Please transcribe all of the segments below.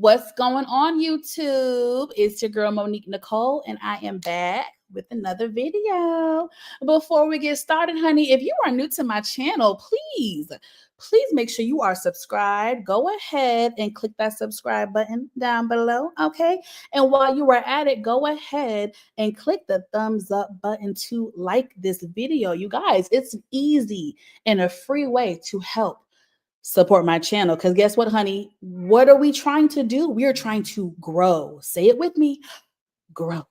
What's going on, YouTube? It's your girl Monique Nicole, and I am back with another video. Before we get started, honey, if you are new to my channel, please make sure you are subscribed. Go ahead and click that subscribe button down below, okay? And while you are at it, go ahead and click the thumbs up button to like this video. You guys, it's easy and a free way to help support my channel, because guess what, honey? What are we trying to do? We are trying to grow. Say it with me. Grow. Okay.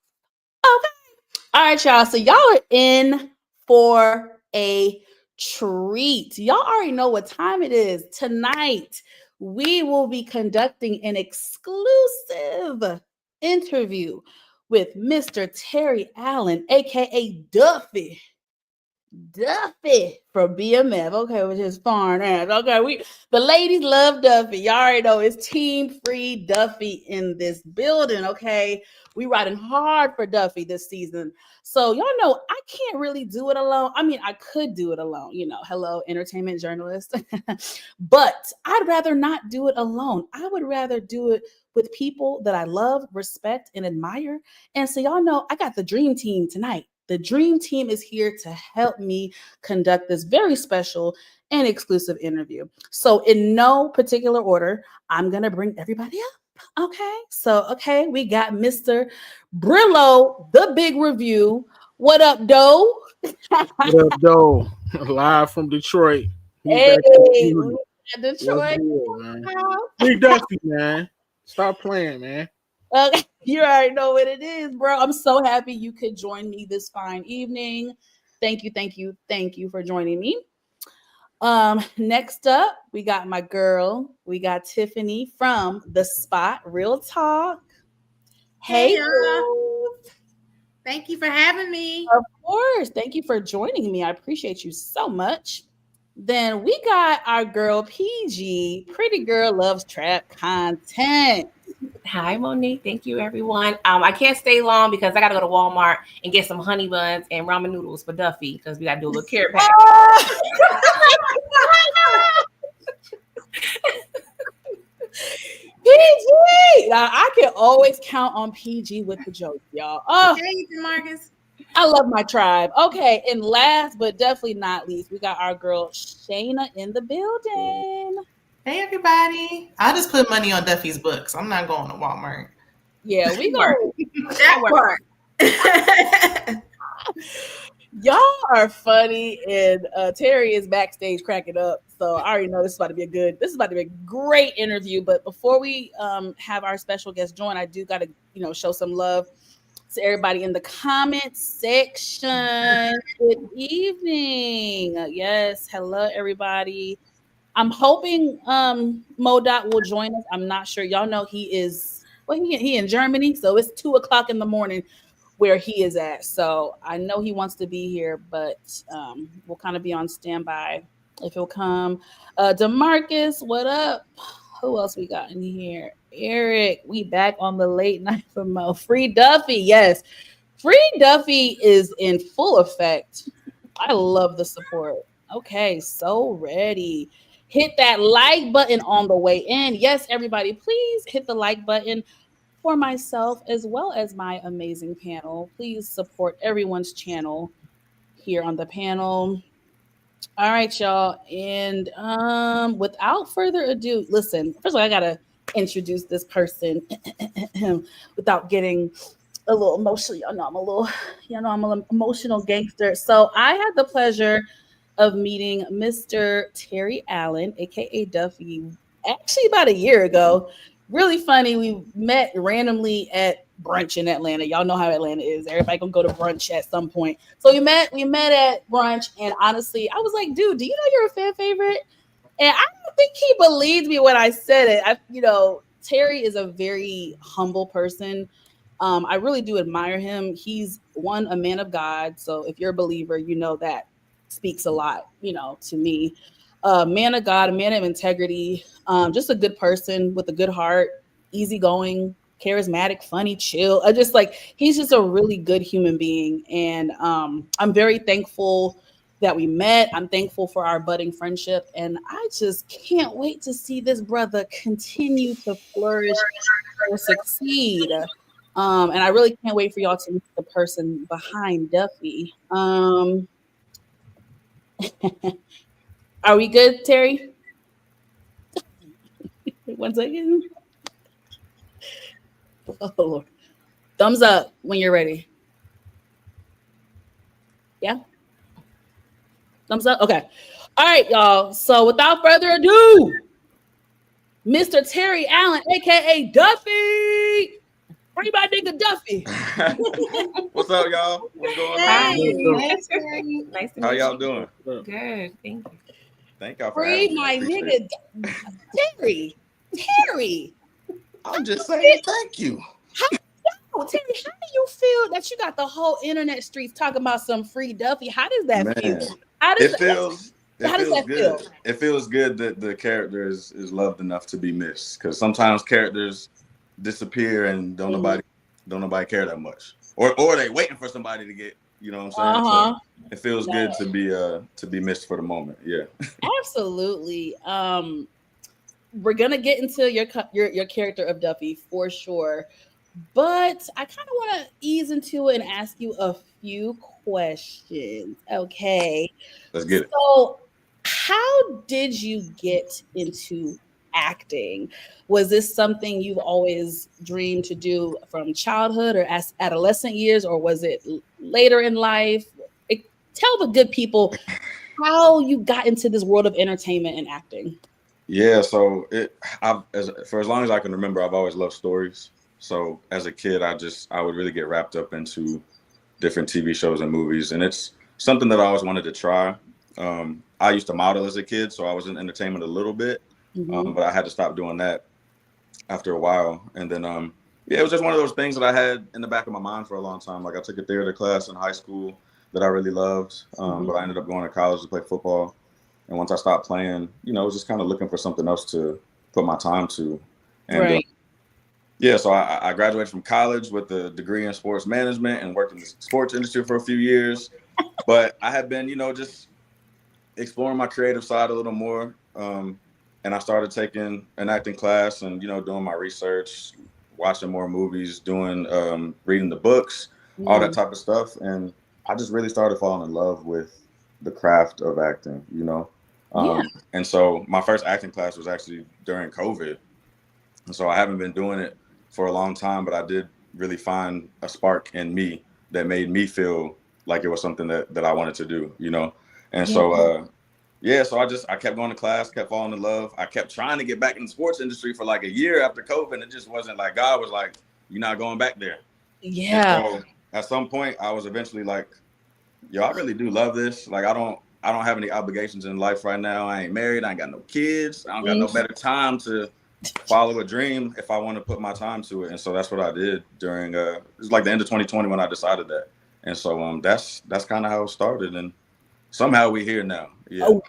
All right, y'all. So y'all are in for a treat. Y'all already know what time it is. Tonight, we will be conducting an exclusive interview with Mr. Terry Allen, aka Duffy. Duffy from BMF, okay, which is foreign ass. Okay, the ladies love Duffy. Y'all already know it's Team Free Duffy in this building. Okay, we riding hard for Duffy this season. So y'all know I can't really do it alone. I mean, I could do it alone. You know, hello, entertainment journalist. But I'd rather not do it alone. I would rather do it with people that I love, respect, and admire. And so y'all know I got the dream team tonight. The dream team is here to help me conduct this very special and exclusive interview. So in no particular order, I'm going to bring everybody up. Okay. So, okay, we got Mr. Brillo, the big review. What up, Doe? What up, Doe? Live from Detroit. Hey, Detroit. Big Duffy, man. Stop playing, man. Okay, you already know what it is, bro. I'm so happy you could join me this fine evening. Thank you for joining me. Next up, we got my girl. We got Tiffany from The Spot, Real Talk. Hey, thank you for having me. Of course. Thank you for joining me. I appreciate you so much. Then we got our girl PG. Pretty Girl Loves Trap Content. Hi, Monique. Thank you, everyone. I can't stay long because I got to go to Walmart and get some honey buns and ramen noodles for Duffy because we got to do a little carrot pack. PG! Now, I can always count on PG with the jokes, y'all. Oh, thank you, Marcus. I love my tribe. Okay, and last but definitely not least, we got our girl Shayna in the building. Hey, everybody. I just put money on Duffy's books. I'm not going to Walmart. Yeah, we go. That part. Y'all are funny, and Terry is backstage cracking up. So I already know this is about to be a great interview. But before we have our special guest join, I do got to show some love to everybody in the comment section. Good evening. Yes, hello everybody. I'm hoping Modot will join us. I'm not sure. Y'all know he is he in Germany, so it's 2:00 in the morning where he is at. So I know he wants to be here, but we'll kind of be on standby if he'll come. DeMarcus, what up? Who else we got in here? Eric, we back on the late night for Mo. Free Duffy, yes. Free Duffy is in full effect. I love the support. Okay, so ready. Hit that like button on the way in. Yes, everybody, please hit the like button for myself as well as my amazing panel. Please support everyone's channel here on the panel. All right, y'all. And without further ado, listen, first of all, I got to introduce this person without getting a little emotional. I'm an emotional gangster. So I had the pleasure of meeting Mr. Terry Allen, aka Duffy, actually about a year ago. Really funny. We met randomly at brunch in Atlanta. Y'all know how Atlanta is. Everybody gonna go to brunch at some point. So we met at brunch, and honestly, I was like, dude, do you know you're a fan favorite? And I don't think he believed me when I said it. Terry is a very humble person. I really do admire him. He's a man of God. So if you're a believer, you know that speaks a lot, to me. Man of God, a man of integrity, just a good person with a good heart, easygoing, charismatic, funny, chill. He's just a really good human being. And I'm very thankful that we met. I'm thankful for our budding friendship, and I just can't wait to see this brother continue to flourish and succeed. And I really can't wait for y'all to meet the person behind Duffy. Are we good, Terry? One second. Oh Lord. Thumbs up when you're ready. Yeah. Thumbs up. Okay. All right, y'all. So without further ado, Mr. Terry Allen, aka Duffy. Bring my nigga Duffy. What's up, y'all? What's going Hi. on? Nice to How meet y'all you. doing? Good. Thank you. Thank y'all for Free having me. I my appreciate nigga it. Terry. Terry. I'm just saying thank you. Oh, Terry, how do you feel that you got the whole internet streets talking about some free Duffy? How does that feel? Man, How does it feels how does that good. feel? It feels good that the character is loved enough to be missed. Because sometimes characters disappear and don't nobody care that much. Or they waiting for somebody to get, you know what I'm saying? So it feels good to be missed for the moment. Yeah. Absolutely. We're gonna get into your character of Duffy for sure, but I kind of want to ease into it and ask you a few questions. Okay, Let's get it. so how did you get into acting? Was this something you've always dreamed to do from childhood or as adolescent years, or was it later in life? Tell the good people how you got into this world of entertainment and acting. Yeah, so for as long as I can remember, I've always loved stories. So as a kid, I would really get wrapped up into different TV shows and movies, and it's something that I always wanted to try. I used to model as a kid, so I was in entertainment a little bit, but I had to stop doing that after a while. And then, yeah, it was just one of those things that I had in the back of my mind for a long time. Like I took a theater class in high school that I really loved, but I ended up going to college to play football. And once I stopped playing, I was just kind of looking for something else to put my time to. And Right. yeah, so I graduated from college with a degree in sports management and worked in the sports industry for a few years. But I had been, just exploring my creative side a little more. And I started taking an acting class and, doing my research, watching more movies, reading the books, all that type of stuff. And I just really started falling in love with the craft of acting. Yeah. And so my first acting class was actually during COVID. And so I haven't been doing it for a long time, but I did really find a spark in me that made me feel like it was something that I wanted to do. And so, yeah, so I kept going to class, kept falling in love. I kept trying to get back in the sports industry for like a year after COVID. And it just wasn't like, God was like, you're not going back there. And Yeah. so at some point I was eventually like, yo, I really do love this. Like, I don't have any obligations in life right now. I ain't married. I ain't got no kids. I don't got no better time to follow a dream if I want to put my time to it. And so that's what I did during, it was like the end of 2020 when I decided that. And so that's kind of how it started. And somehow we're here now. Yeah. Oh,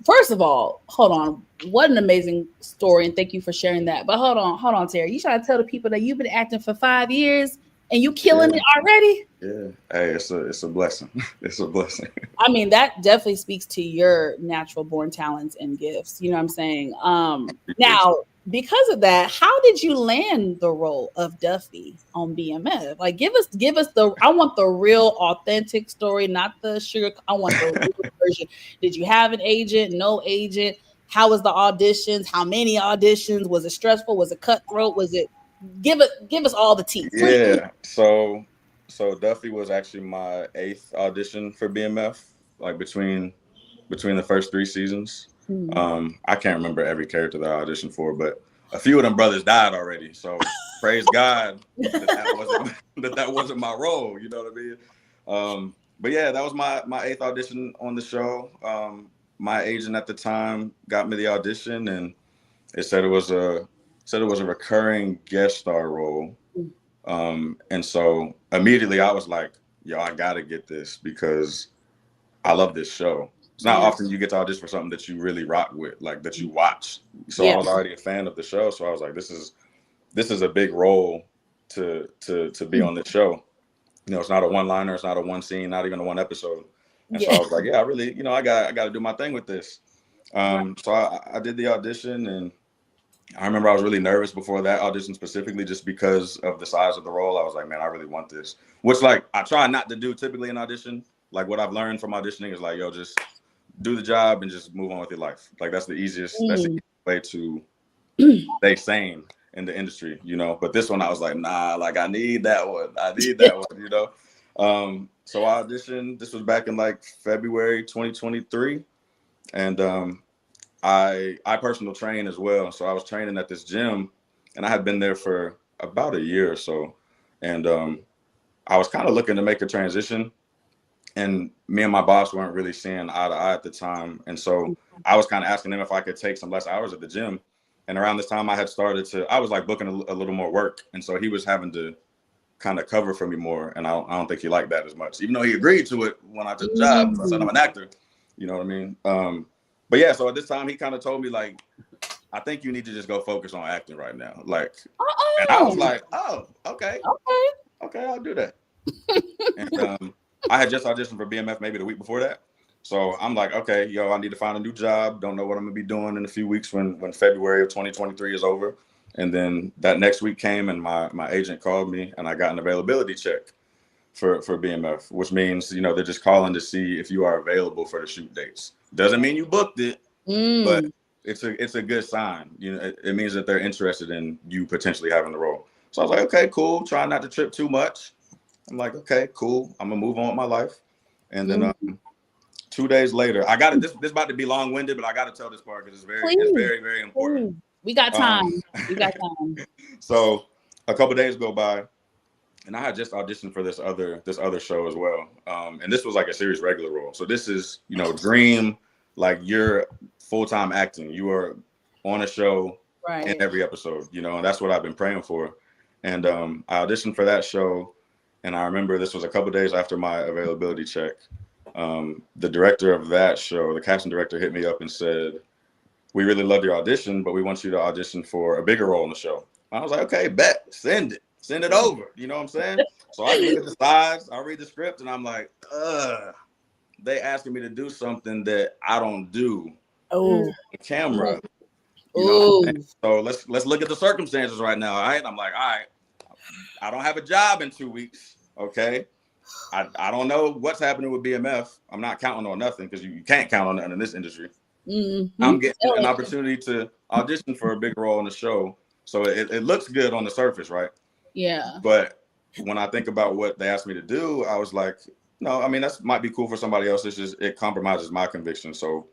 first of all, hold on. What an amazing story, and thank you for sharing that. But hold on, Terry. You trying to tell the people that you've been acting for 5 years and you killing it already? Yeah. Hey, it's a blessing. It's a blessing. I mean, that definitely speaks to your natural born talents and gifts. You know what I'm saying? Now, because of that, how did you land the role of Duffy on BMF? Like, give us I want the real authentic story, not the sugar. I want the real version. Did you have an agent? No agent? How was the auditions? How many auditions? Was it stressful? Was it cutthroat? Was it give us all the tea? Yeah. So Duffy was actually my 8th audition for BMF, like between the first 3 seasons. I can't remember every character that I auditioned for, but a few of them brothers died already. So praise God that wasn't my role. You know what I mean? But yeah, that was my 8th audition on the show. My agent at the time got me the audition, and it said it was a recurring guest star role. And so immediately I was like, yo, I gotta get this because I love this show. It's not often you get to audition for something that you really rock with, like that you watch. So I was already a fan of the show. So I was like, this is a big role to be on this show. It's not a one-liner, it's not a one scene, not even a one episode. And so I was like, yeah, I really, I got to do my thing with this. So I did the audition, and I remember I was really nervous before that audition specifically, just because of the size of the role. I was like, man, I really want this. Which, like, I try not to do typically in audition. Like, what I've learned from auditioning is like, yo, just do the job and just move on with your life. Like, that's the easiest way to stay sane in the industry, But this one, I was like, nah, like, I need that one. So I auditioned. This was back in like February 2023, and I personal train as well. So I was training at this gym, and I had been there for about a year or so, and I was kind of looking to make a transition, and me and my boss weren't really seeing eye to eye at the time, and so I was kind of asking him if I could take some less hours at the gym. And around this time, I was like booking a little more work, and so he was having to kind of cover for me more, and I don't think he liked that as much, even though he agreed to it when I took the job. I said I'm an actor, you know what I mean? But yeah, so at this time he kind of told me like, I think you need to just go focus on acting right now. Like, and I was like, oh, okay, I'll do that. And I had just auditioned for BMF maybe the week before that. So I'm like, okay, I need to find a new job. Don't know what I'm gonna be doing in a few weeks when February of 2023 is over. And then that next week came, and my agent called me, and I got an availability check for BMF, which means, they're just calling to see if you are available for the shoot dates. Doesn't mean you booked it, but it's a good sign. It means that they're interested in you potentially having the role. So I was like, okay, cool. Try not to trip too much. I'm like, okay, cool. I'm gonna move on with my life. And then 2 days later, I got it. This about to be long-winded, but I got to tell this part because it's very, very important. We got time. We got time. So a couple days go by, and I had just auditioned for this other show as well. And this was like a series regular role. So this is, dream, like you're full-time acting. You are on a show in every episode, and that's what I've been praying for. And I auditioned for that show, and I remember this was a couple days after my availability check. The director of that show, the casting director, hit me up and said, we really loved your audition, but we want you to audition for a bigger role in the show. I was like, okay, bet, send it over. You know what I'm saying? So I look at the size, I read the script, and I'm like, they asking me to do something that I don't do on camera. So let's look at the circumstances right now. All right. I'm like, all right, I don't have a job in 2 weeks. Okay. I don't know what's happening with BMF. I'm not counting on nothing because you can't count on nothing in this industry. I'm getting an opportunity to audition for a big role in the show. So it looks good on the surface, right? Yeah. But when I think about what they asked me to do, I was like, no, I mean, that might be cool for somebody else. It's just, it compromises my conviction. So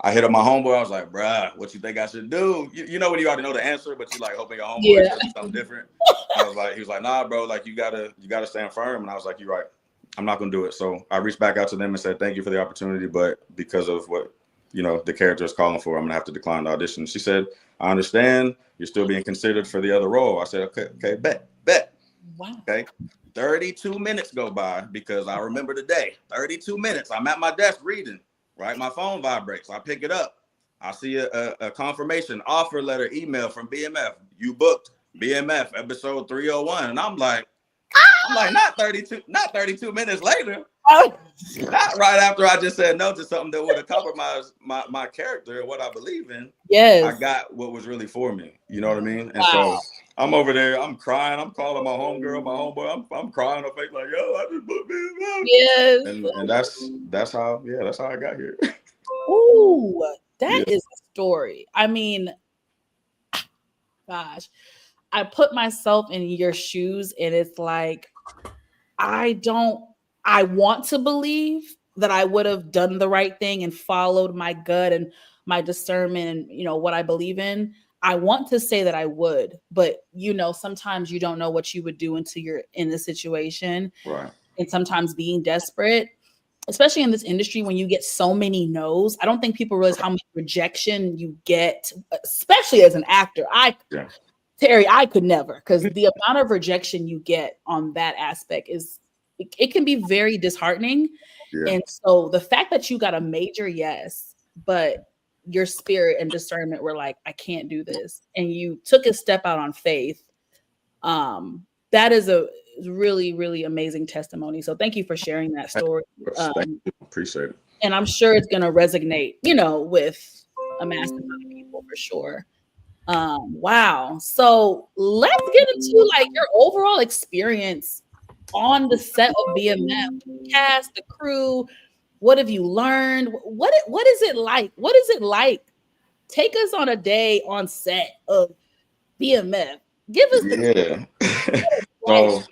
I hit up my homeboy. I was like, bruh, what you think I should do? You know when you already know the answer, but you like hoping your homeboy says something different. He was like, nah, bro, like you gotta stand firm. And I was like, you're right. I'm not gonna do it. So I reached back out to them and said, thank you for the opportunity, but because of what the character is calling for, I'm gonna have to decline the audition. She said, I understand. You're still being considered for the other role. I said, okay, bet. Wow. Okay. 32 minutes go by because I remember the day. 32 minutes. I'm at my desk reading. Right, my phone vibrates. I pick it up. I see a confirmation offer letter email from BMF. You booked BMF episode 301, and I'm like, not 32 minutes later. Not right after I just said no to something that would have compromised my character and what I believe in. Yes, I got what was really for me. You know what I mean? And so I'm over there. I'm crying. I'm calling my homegirl, my homeboy. I'm crying on face like, yo, I just booked BMF. Yes, and that's how I got here. Ooh, that is a story. I mean, gosh, I put myself in your shoes, and it's like, I want to believe that I would have done the right thing and followed my gut and my discernment and what I believe in. I want to say that I would, but sometimes you don't know what you would do until you're in the situation. Right. And sometimes being desperate, especially in this industry, when you get so many no's, I don't think people realize how much rejection you get, especially as an actor. Terry, I could never, because the amount of rejection you get on that aspect it can be very disheartening. Yeah. And so the fact that you got a major yes, but your spirit and discernment were like, I can't do this, and you took a step out on faith, that is It's really, really amazing testimony. So thank you for sharing that story. Thank you. Appreciate it. And I'm sure it's going to resonate, with a massive amount of people for sure. Wow. So let's get into like your overall experience on the set of BMF, the cast, the crew. What have you learned? What is it like? What is it like? Take us on a day on set of BMF. Give us the So,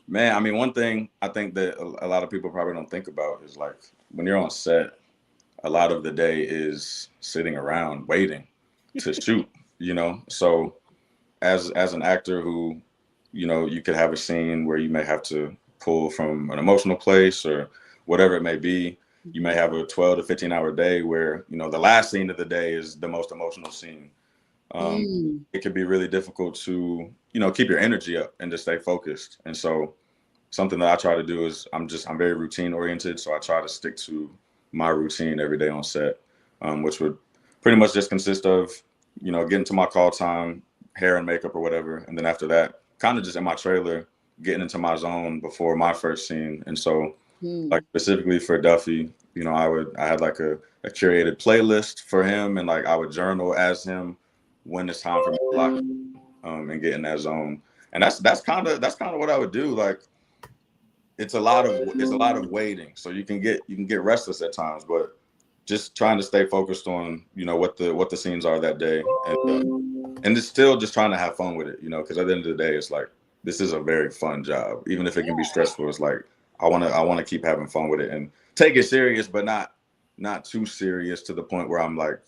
man, I mean, one thing I think that a lot of people probably don't think about is like when you're on set, a lot of the day is sitting around waiting to shoot, So as an actor who, you could have a scene where you may have to pull from an emotional place or whatever it may be. You may have a 12 to 15 hour day where, the last scene of the day is the most emotional scene. It could be really difficult to, keep your energy up and to stay focused. And so something that I try to do is I'm very routine oriented. So I try to stick to my routine every day on set, which would pretty much just consist of, getting to my call time, hair and makeup or whatever. And then after that, kind of just in my trailer, getting into my zone before my first scene. And so like specifically for Duffy, I had like a curated playlist for him, and like I would journal as him when it's time for me to lock and get in that zone. And that's kind of what I would do. Like it's a lot of waiting. So you can get restless at times, but just trying to stay focused on, what the scenes are that day. And it's still just trying to have fun with it, because at the end of the day, it's like, this is a very fun job. Even if it can be stressful, it's like, I want to keep having fun with it and take it serious, but not too serious to the point where I'm like,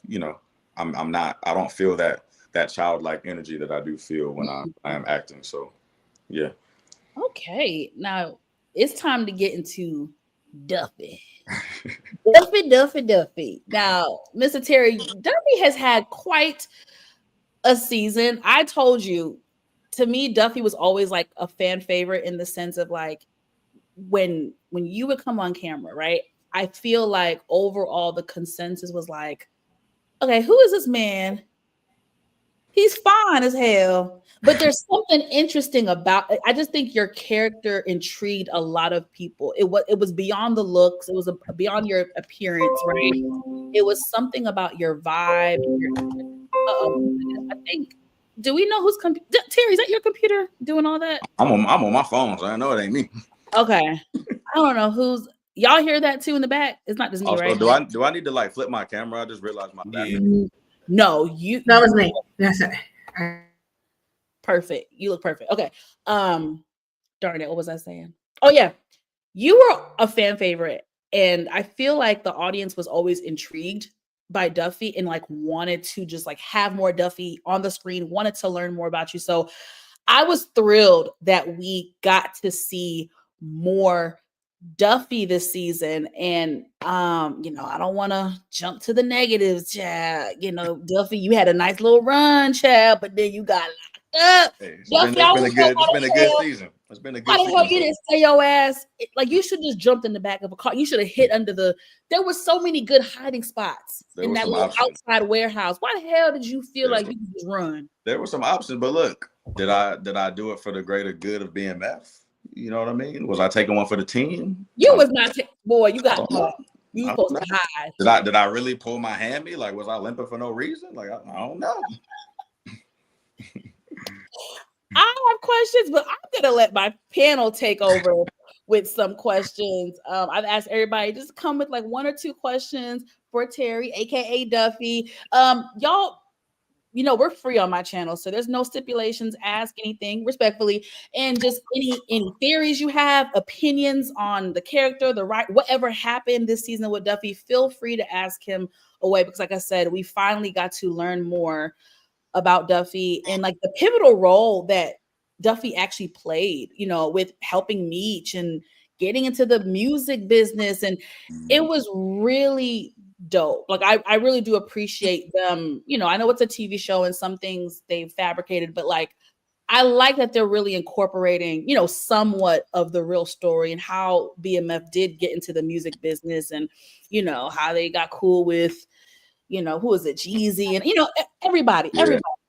I don't feel that childlike energy that I do feel when I am acting. So, yeah. Okay. Now it's time to get into Duffy. Duffy. Now, Mr. Terry, Duffy has had quite a season. I told you, to me, Duffy was always like a fan favorite in the sense of like when you would come on camera, right? I feel like overall the consensus was like, okay, who is this man? He's fine as hell, but there's something interesting about it. I just think your character intrigued a lot of people. It was beyond the looks. It was beyond your appearance, right? It was something about your vibe. I think. Do we know who's Terry? Is that your computer doing all that? I'm on my phone, so I know it ain't me. Okay, I don't know who's. Y'all hear that too in the back? It's not just me, also, right? Do I need to like flip my camera? I just realized my battery. No, you. That was me. That's it. Perfect. You look perfect. Okay. Darn it. What was I saying? Oh yeah, you were a fan favorite, and I feel like the audience was always intrigued by Duffy and like wanted to just like have more Duffy on the screen, wanted to learn more about you. So I was thrilled that we got to see more Duffy this season. And I don't want to jump to the negatives, Chad. Duffy, you had a nice little run, Chad, but then you got locked up. Hey, it's Duffy, been a good season. It's been a good season. Why the hell you didn't stay your ass? Like you should just jumped in the back of a car. You should have hid under there were so many good hiding spots in that little outside warehouse. Why the hell did you feel like you could just run? There were some options, but look, did I do it for the greater good of BMF? You know what I mean? Was I taking one for the team? You was not, boy. You got caught. You supposed to hide. Did I really pull my hammy? Like, was I limping for no reason? Like, I don't know. I have questions, but I'm gonna let my panel take over with some questions. I've asked everybody just come with like one or two questions for Terry, aka Duffy. Y'all, we're free on my channel, so there's no stipulations. Ask anything respectfully, and just any theories you have, opinions on the character, whatever happened this season with Duffy. Feel free to ask him away because, like I said, we finally got to learn more about Duffy and like the pivotal role that Duffy actually played, with helping Meech and getting into the music business. And it was really dope. Like I really do appreciate them. I know it's a TV show and some things they've fabricated, but like I like that they're really incorporating, somewhat of the real story and how BMF did get into the music business and, how they got cool with, who is it, Jeezy and, everybody.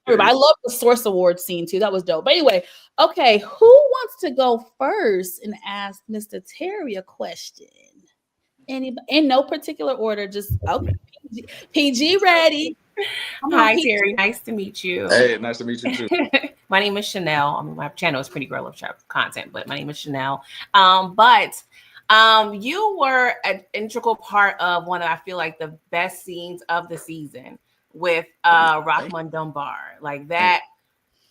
I love the Source Award scene too. That was dope. But anyway, okay, who wants to go first and ask Mr. Terry a question? Anybody, in no particular order, just okay. PG ready. Hi, Terry. Nice to meet you. Hey, nice to meet you too. My name is Chanel. I mean, my channel is Pretty Girl of content, but my name is Chanel. But you were an integral part of one of, I feel like, the best scenes of the season with Rahman Dunbar. Like that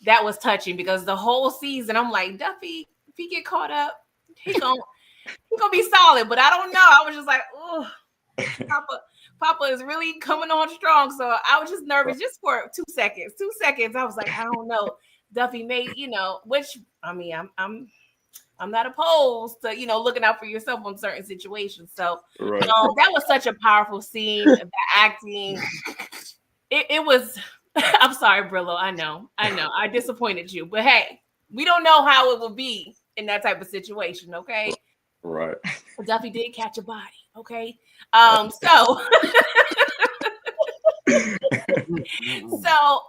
was touching because the whole season, I'm like, Duffy, if he get caught up, he gonna be solid. But I don't know. I was just like, oh, Papa is really coming on strong. So I was just nervous just for 2 seconds. 2 seconds. I was like, I don't know. Duffy made, which I mean, I'm not opposed to, looking out for yourself on certain situations. So that was such a powerful scene. The acting, it was. I'm sorry, Brillo. I know. I disappointed you, but hey, we don't know how it will be in that type of situation. Okay. Right. Duffy did catch a body. Okay. So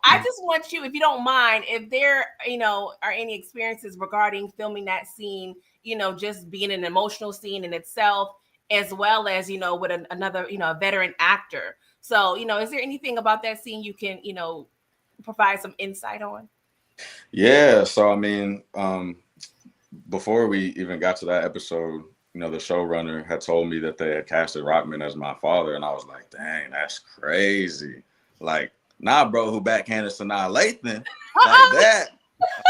I just want you, if you don't mind, if there, are any experiences regarding filming that scene, just being an emotional scene in itself, as well as, with another, a veteran actor. So, is there anything about that scene you can, provide some insight on? Yeah. So, I mean, before we even got to that episode, the showrunner had told me that they had casted Rockman as my father. And I was like, dang, that's crazy. Like, nah, bro, who backhanded Sanaa Lathan like that?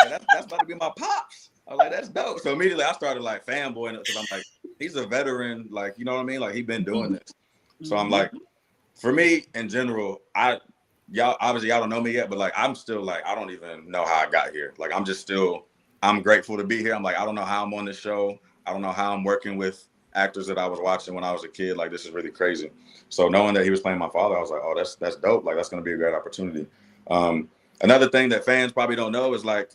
Like, that's about to be my pops. I was like, that's dope. So immediately I started like fanboying because I'm like, he's a veteran. Like, you know what I mean? Like, he's been doing this. So I'm like, for me in general, y'all obviously y'all don't know me yet, but like, I'm still like, I don't even know how I got here. Like, I'm grateful to be here. I'm like, I don't know how I'm on this show. I don't know how I'm working with actors that I was watching when I was a kid. Like, this is really crazy. So knowing that he was playing my father, I was like, oh, that's dope. Like, that's going to be a great opportunity. Another thing that fans probably don't know is like,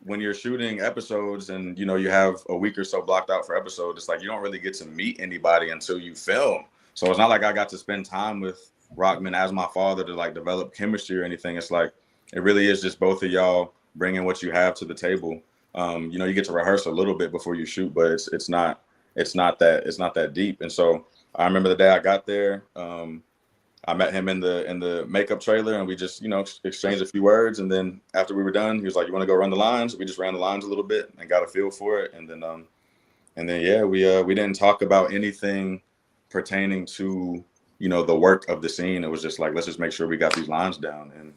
when you're shooting episodes and, you have a week or so blocked out for episodes, it's like, you don't really get to meet anybody until you film. So it's not like I got to spend time with Rockman as my father to like develop chemistry or anything. It's like, it really is just both of y'all bringing what you have to the table. You get to rehearse a little bit before you shoot, but it's not that deep. And so I remember the day I got there, I met him in the makeup trailer and we just, exchanged a few words. And then after we were done, he was like, you want to go run the lines? We just ran the lines a little bit and got a feel for it. And then, yeah, we didn't talk about anything pertaining to, the work of the scene. It was just like, let's just make sure we got these lines down.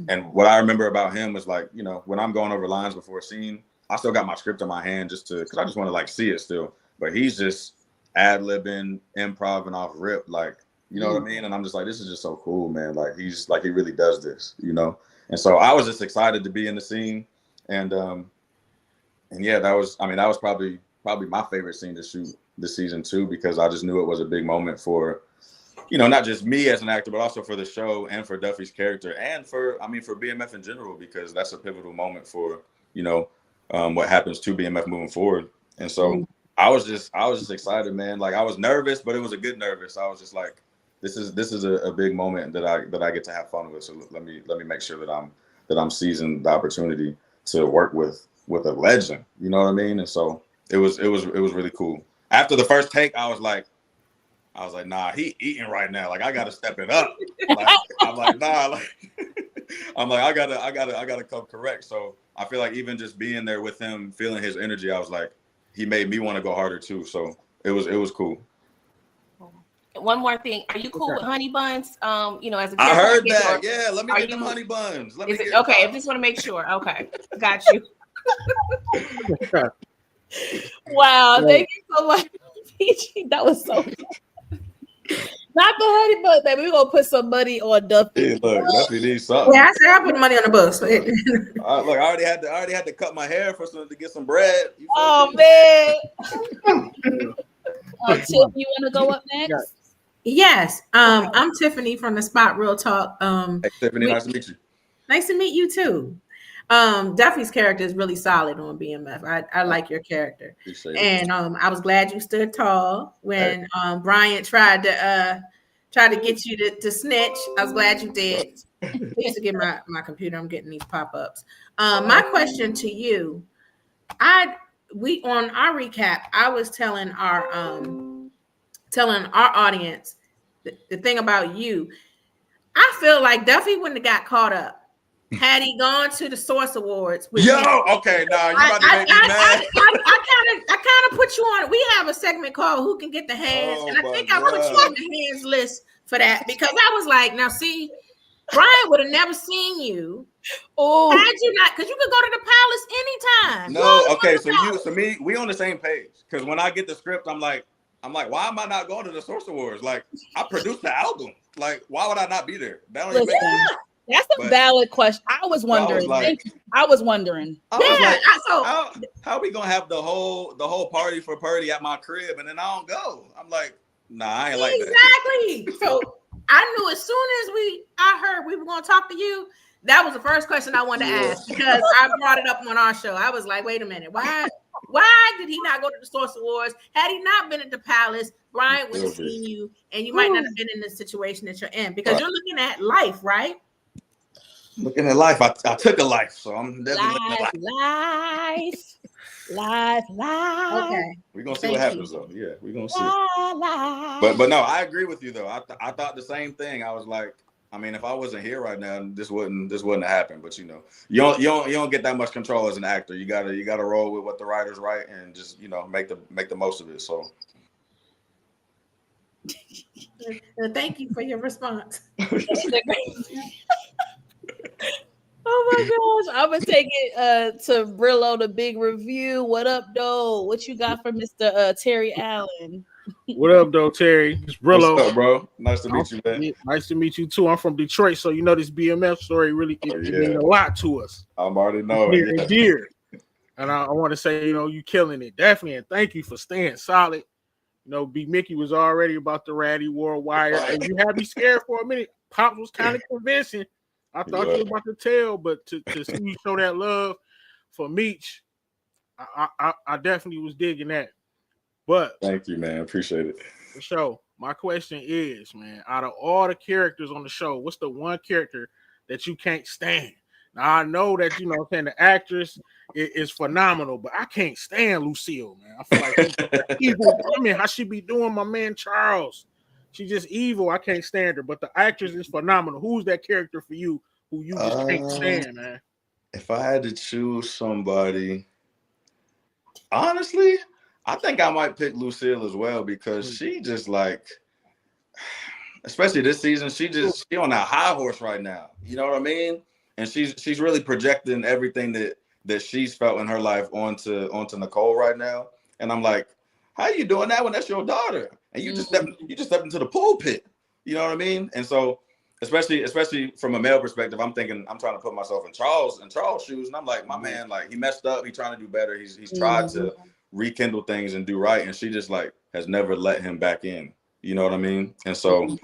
And what I remember about him was like, when I'm going over lines before a scene, I still got my script in my hand because I just want to like see it still. But he's just ad-libbing, improv off rip, like, you know what I mean? And I'm just like, this is just so cool, man. Like, he's like, he really does this, And so I was just excited to be in the scene. And yeah, that was probably my favorite scene to shoot this season too, because I just knew it was a big moment for, not just me as an actor, but also for the show and for Duffy's character and for BMF in general, because that's a pivotal moment for, what happens to BMF moving forward. And so I was just excited, man. Like, I was nervous, but it was a good nervous. I was just like, this is a big moment that I get to have fun with. So let me make sure that I'm seizing the opportunity to work with a legend. You know what I mean? And so it was really cool. After the first take, I was like, nah, he eating right now. Like, I gotta step it up. Like, I'm like, nah, like I'm like, I gotta come correct. So I feel like even just being there with him, feeling his energy, I was like, he made me want to go harder too. So it was cool. One more thing. Are you cool with honey buns? As a I heard that. Yeah, let me get them honey buns. Okay, I just want to make sure. Okay, got you. Wow, thank you so much, PG. That was so fun. Not the honey bun, baby. We're gonna put some money on Duffy. Hey, look, Duffy needs something. Yeah, I said I put money on the books. Look, I already had to cut my hair to get some bread. Oh man. Tiff, you want to go up next? Yes. I'm Tiffany from the Spot Real Talk. Hey, Tiffany, nice to meet you. Nice to meet you too. Duffy's character is really solid on BMF. I like your character. And I was glad you stood tall when Bryant tried to get you to snitch. I was glad you did. I used to get my computer. I'm getting these pop-ups. My question to you, we on our recap, I was telling our audience the thing about you. I feel like Duffy wouldn't have got caught up had he gone to the Source Awards. With Yo, me. okay, nah, you about to make me mad. I kind of put you on. We have a segment called "Who Can Get the Hands," and I think I put you on the hands list for that because I was like, now see, Brian would have never seen you. Oh, had you not? Because you could go to the palace anytime. No, okay, so me, we on the same page. Because when I get the script, I'm like, why am I not going to the Source Awards? Like, I produced the album. Like, why would I not be there? That don't even make sense. That's a valid question. I was wondering. I was wondering. How are we gonna have the whole party for Purdy at my crib and then I don't go? I'm like, nah, I ain't like that. Exactly. So I knew as soon as I heard we were gonna talk to you, that was the first question I wanted to ask because I brought it up on our show. I was like, wait a minute, why did he not go to the Source Awards? Had he not been at the palace, Brian would have seen you, and you might not have been in the situation that you're in because you're looking at life, right? Looking at life, I took a life, so I'm definitely looking at life. Okay, we're gonna see what happens though. Yeah, we're gonna see. But no, I agree with you though. I thought the same thing. I was like, I mean, if I wasn't here right now, this wouldn't happen. But you don't get that much control as an actor. You gotta roll with what the writers write and just make the most of it. So. Thank you for your response. Oh my gosh. I'm gonna take it to Brillo, the big review. What up, though? What you got for Mr. Terry Allen? What up, though, Terry? It's Brillo. What's up, bro? Nice to meet you, man. Nice to meet you too. I'm from Detroit, so this BMF story really it means a lot to us. I'm already knowing. Near and dear. And I want to say, you killing it, definitely, and thank you for staying solid. B Mickey was already about the ratty war wire, and you had me scared for a minute. Pops was kind of convincing. I thought you were about to tell, but to see you show that love for Meech, I definitely was digging that. But thank you, man. Appreciate it. For sure. My question is, man, out of all the characters on the show, what's the one character that you can't stand? Now I know that the actress is phenomenal, but I can't stand Lucille, man. I feel like she's evil. I mean, how she be doing my man Charles? She's just evil. I can't stand her. But the actress is phenomenal. Who's that character for you who you just can't stand, man? If I had to choose somebody, honestly, I think I might pick Lucille as well because she just especially this season, she on that high horse right now. You know what I mean? And she's really projecting everything that she's felt in her life onto Nicole right now. And I'm like, how are you doing that when that's your daughter? And you just stepped into the pulpit. You know what I mean? And so, especially from a male perspective, I'm trying to put myself in Charles' shoes, and I'm like, my man, he messed up. He's trying to do better. He's tried to rekindle things and do right, and she just has never let him back in. You know what I mean? And so,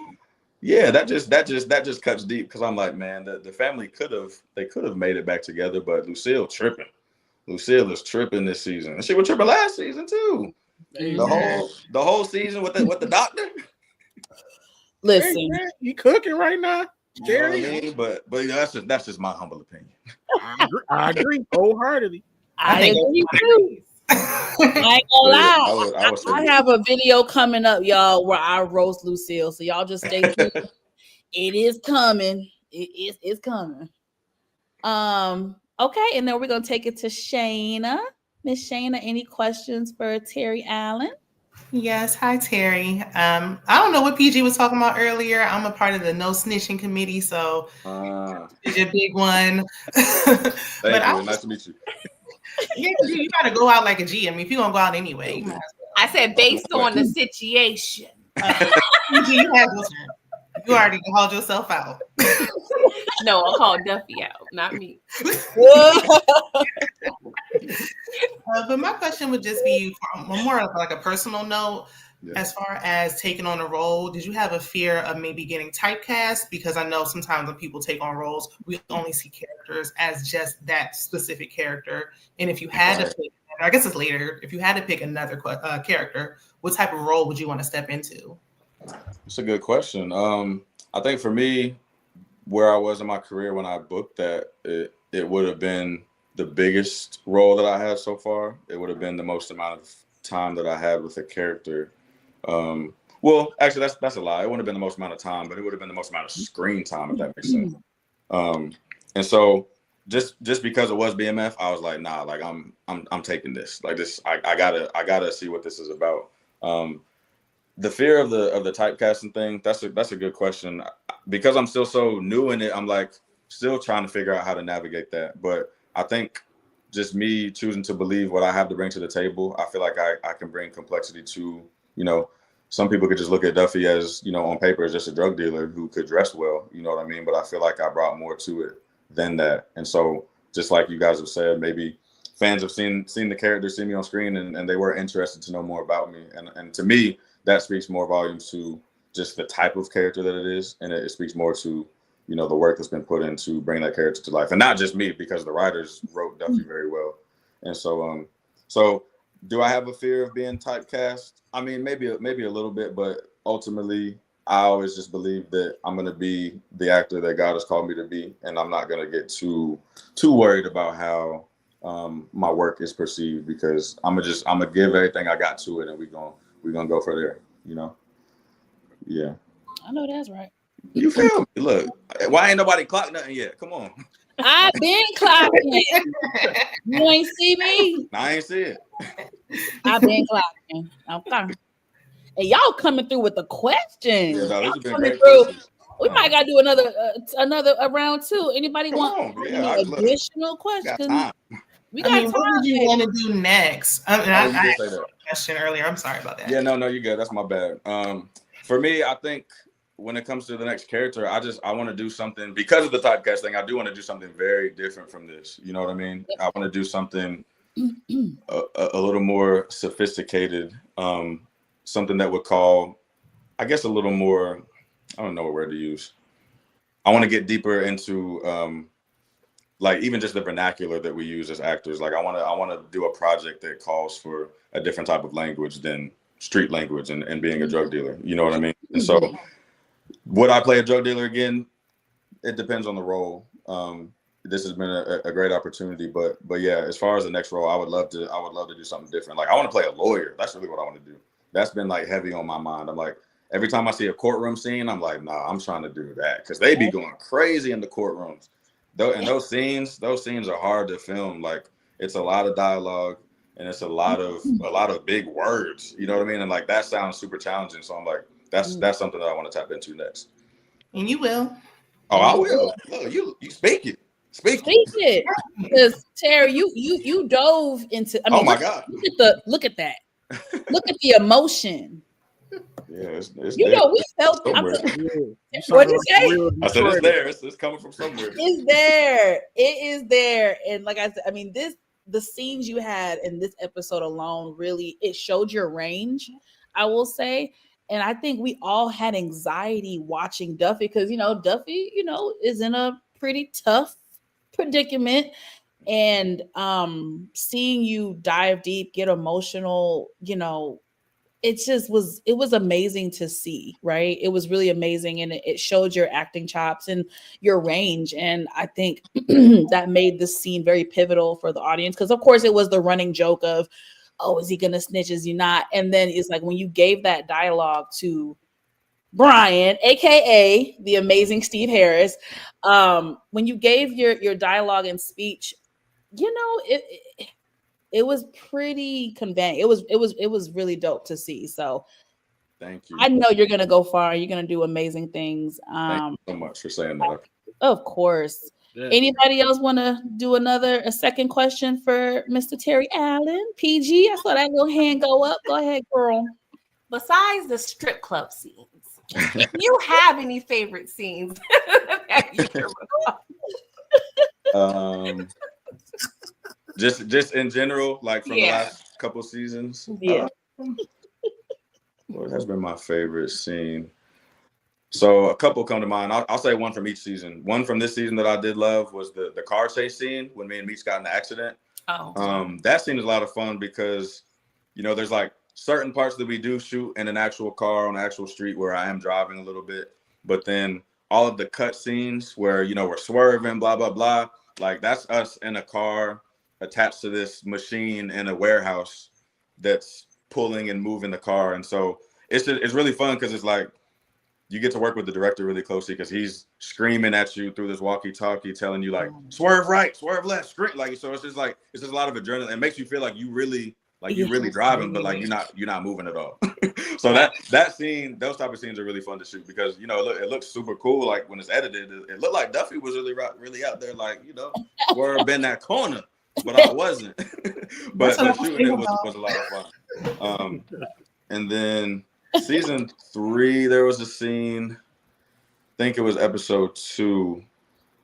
yeah, that just cuts deep because I'm like, man, the family could have made it back together, but Lucille tripping. Lucille is tripping this season, and she was tripping last season too. The whole season with the doctor. Listen, hey, you cooking right now, Jerry? You know what I mean? But that's just my humble opinion. I agree wholeheartedly. I agree too. I ain't gonna lie. I have a video coming up, y'all, where I roast Lucille. So y'all just stay tuned. It is coming. It's coming. Okay, and then we're gonna take it to Shayna. Miss Shayna, any questions for Terry Allen? Yes, hi Terry. I don't know what PG was talking about earlier. I'm a part of the no snitching committee, so it's a big one. Nice to meet you. Yeah, you gotta go out like a G. I mean, if you're gonna go out anyway, you might as well. I said based on the situation. PG, you already called yourself out. No, I called Duffy out, not me. But my question would just be more of like a personal note. Yeah. As far as taking on a role, did you have a fear of maybe getting typecast? Because I know sometimes when people take on roles, we only see characters as just that specific character. And if you had to pick, I guess it's later, if you had to pick another character, what type of role would you want to step into? That's a good question. I think for me, where I was in my career when I booked that, it would have been the biggest role that I had so far. It would have been the most amount of time that I had with a character. Well, actually, that's a lie. It wouldn't have been the most amount of time, but it would have been the most amount of screen time, if that makes sense. And so just because it was BMF, I was like, nah, like I'm taking this. Like this, I gotta see what this is about. The fear of the typecasting thing, that's a good question. Because I'm still so new in it, I'm like still trying to figure out how to navigate that. But I think just me choosing to believe what I have to bring to the table, I feel like I can bring complexity to, some people could just look at Duffy as, on paper as just a drug dealer who could dress well, you know what I mean? But I feel like I brought more to it than that. And so just like you guys have said, maybe fans have seen the character, see me on screen, and they were interested to know more about me. And to me, that speaks more volumes to just the type of character that it is. And it speaks more to, the work that's been put in to bring that character to life. And not just me, because the writers wrote Duffy very well. And so, so do I have a fear of being typecast? I mean, maybe a little bit, but ultimately, I always just believe that I'm going to be the actor that God has called me to be. And I'm not going to get too worried about how my work is perceived, because I'm gonna give everything I got to it, and we're gonna go for there, Yeah. I know that's right. You feel me? Look, why ain't nobody clocked nothing yet? Come on. I've been clocking. You ain't see me. I ain't see it. I've been clocking. Okay. And y'all coming through with the questions. Yeah, no, this has been coming great through. questions. We might gotta do another round two. Anybody want any additional questions? We got time. What would you want to do next? I did say that question earlier. I'm sorry about that. Yeah, no, you're good. That's my bad. For me, I think when it comes to the next character, I want to do something, because of the typecast thing. I do want to do something very different from this. You know what I mean? I want to do something a little more sophisticated, something that would call, I guess, a little more. I don't know what word to use. I want to get deeper into like even just the vernacular that we use as actors. Like I want to do a project that calls for a different type of language than street language and being a drug dealer. You know what I mean? And so would I play a drug dealer again? It depends on the role. This has been a great opportunity, but yeah, as far as the next role, I would love to do something different. Like I want to play a lawyer. That's really what I want to do. That's been like heavy on my mind. I'm like, every time I see a courtroom scene, I'm like, nah, I'm trying to do that, because they be going crazy in the courtrooms. And those scenes are hard to film. Like it's a lot of dialogue and it's a lot of big words. You know what I mean? And like that sounds super challenging. So I'm like, that's something that I want to tap into next. And you will. Oh, I will. Look, you speak it. Speak it. Because Terry, you dove into. I mean, oh my God! Look at that. Look at the emotion. Yeah, it's we felt. What'd you say? I said it's there. It's coming from somewhere. It's there. It is there. And like I said, I mean, the scenes you had in this episode alone, really, it showed your range, I will say. And I think we all had anxiety watching Duffy, because Duffy, is in a pretty tough predicament. And seeing you dive deep, get emotional, it was amazing to see, right? It was really amazing, and it showed your acting chops and your range. And I think that made the scene very pivotal for the audience, because of course it was the running joke of, oh, is he gonna snitch, is he not? And then it's like when you gave that dialogue to Brian, aka the amazing Steve Harris, when you gave your dialogue and speech, it was pretty convincing. It was really dope to see. So thank you. I know you're gonna go far. You're gonna do amazing things. Thank you so much for saying that. Of course. Yeah. Anybody else want to do a second question for Mr. Terry Allen? PG, I saw that little hand go up. Go ahead, girl. Besides the strip club scenes, if you have any favorite scenes that you can recall? Just in general, like from the last couple seasons. Yeah. What has been my favorite scene? So a couple come to mind. I'll say one from each season. One from this season that I did love was the car chase scene when me and Meeks got in the accident. Oh. That scene is a lot of fun because, there's like certain parts that we do shoot in an actual car on an actual street where I am driving a little bit, but then all of the cut scenes where, you know, we're swerving, blah, blah, blah. Like that's us in a car attached to this machine in a warehouse that's pulling and moving the car. And so it's really fun because it's like you get to work with the director really closely because he's screaming at you through this walkie-talkie, telling you like swerve right, swerve left, scream. Like, so it's just a lot of adrenaline. It makes you feel like you really driving, but like you're not moving at all. So that scene, those type of scenes are really fun to shoot because, you know, it looks super cool. Like when it's edited, it looked like Duffy was really out there, like, you know, swerve in that corner, but I wasn't. but shooting it was a lot of fun. And then season 3, there was a scene, I think it was episode 2.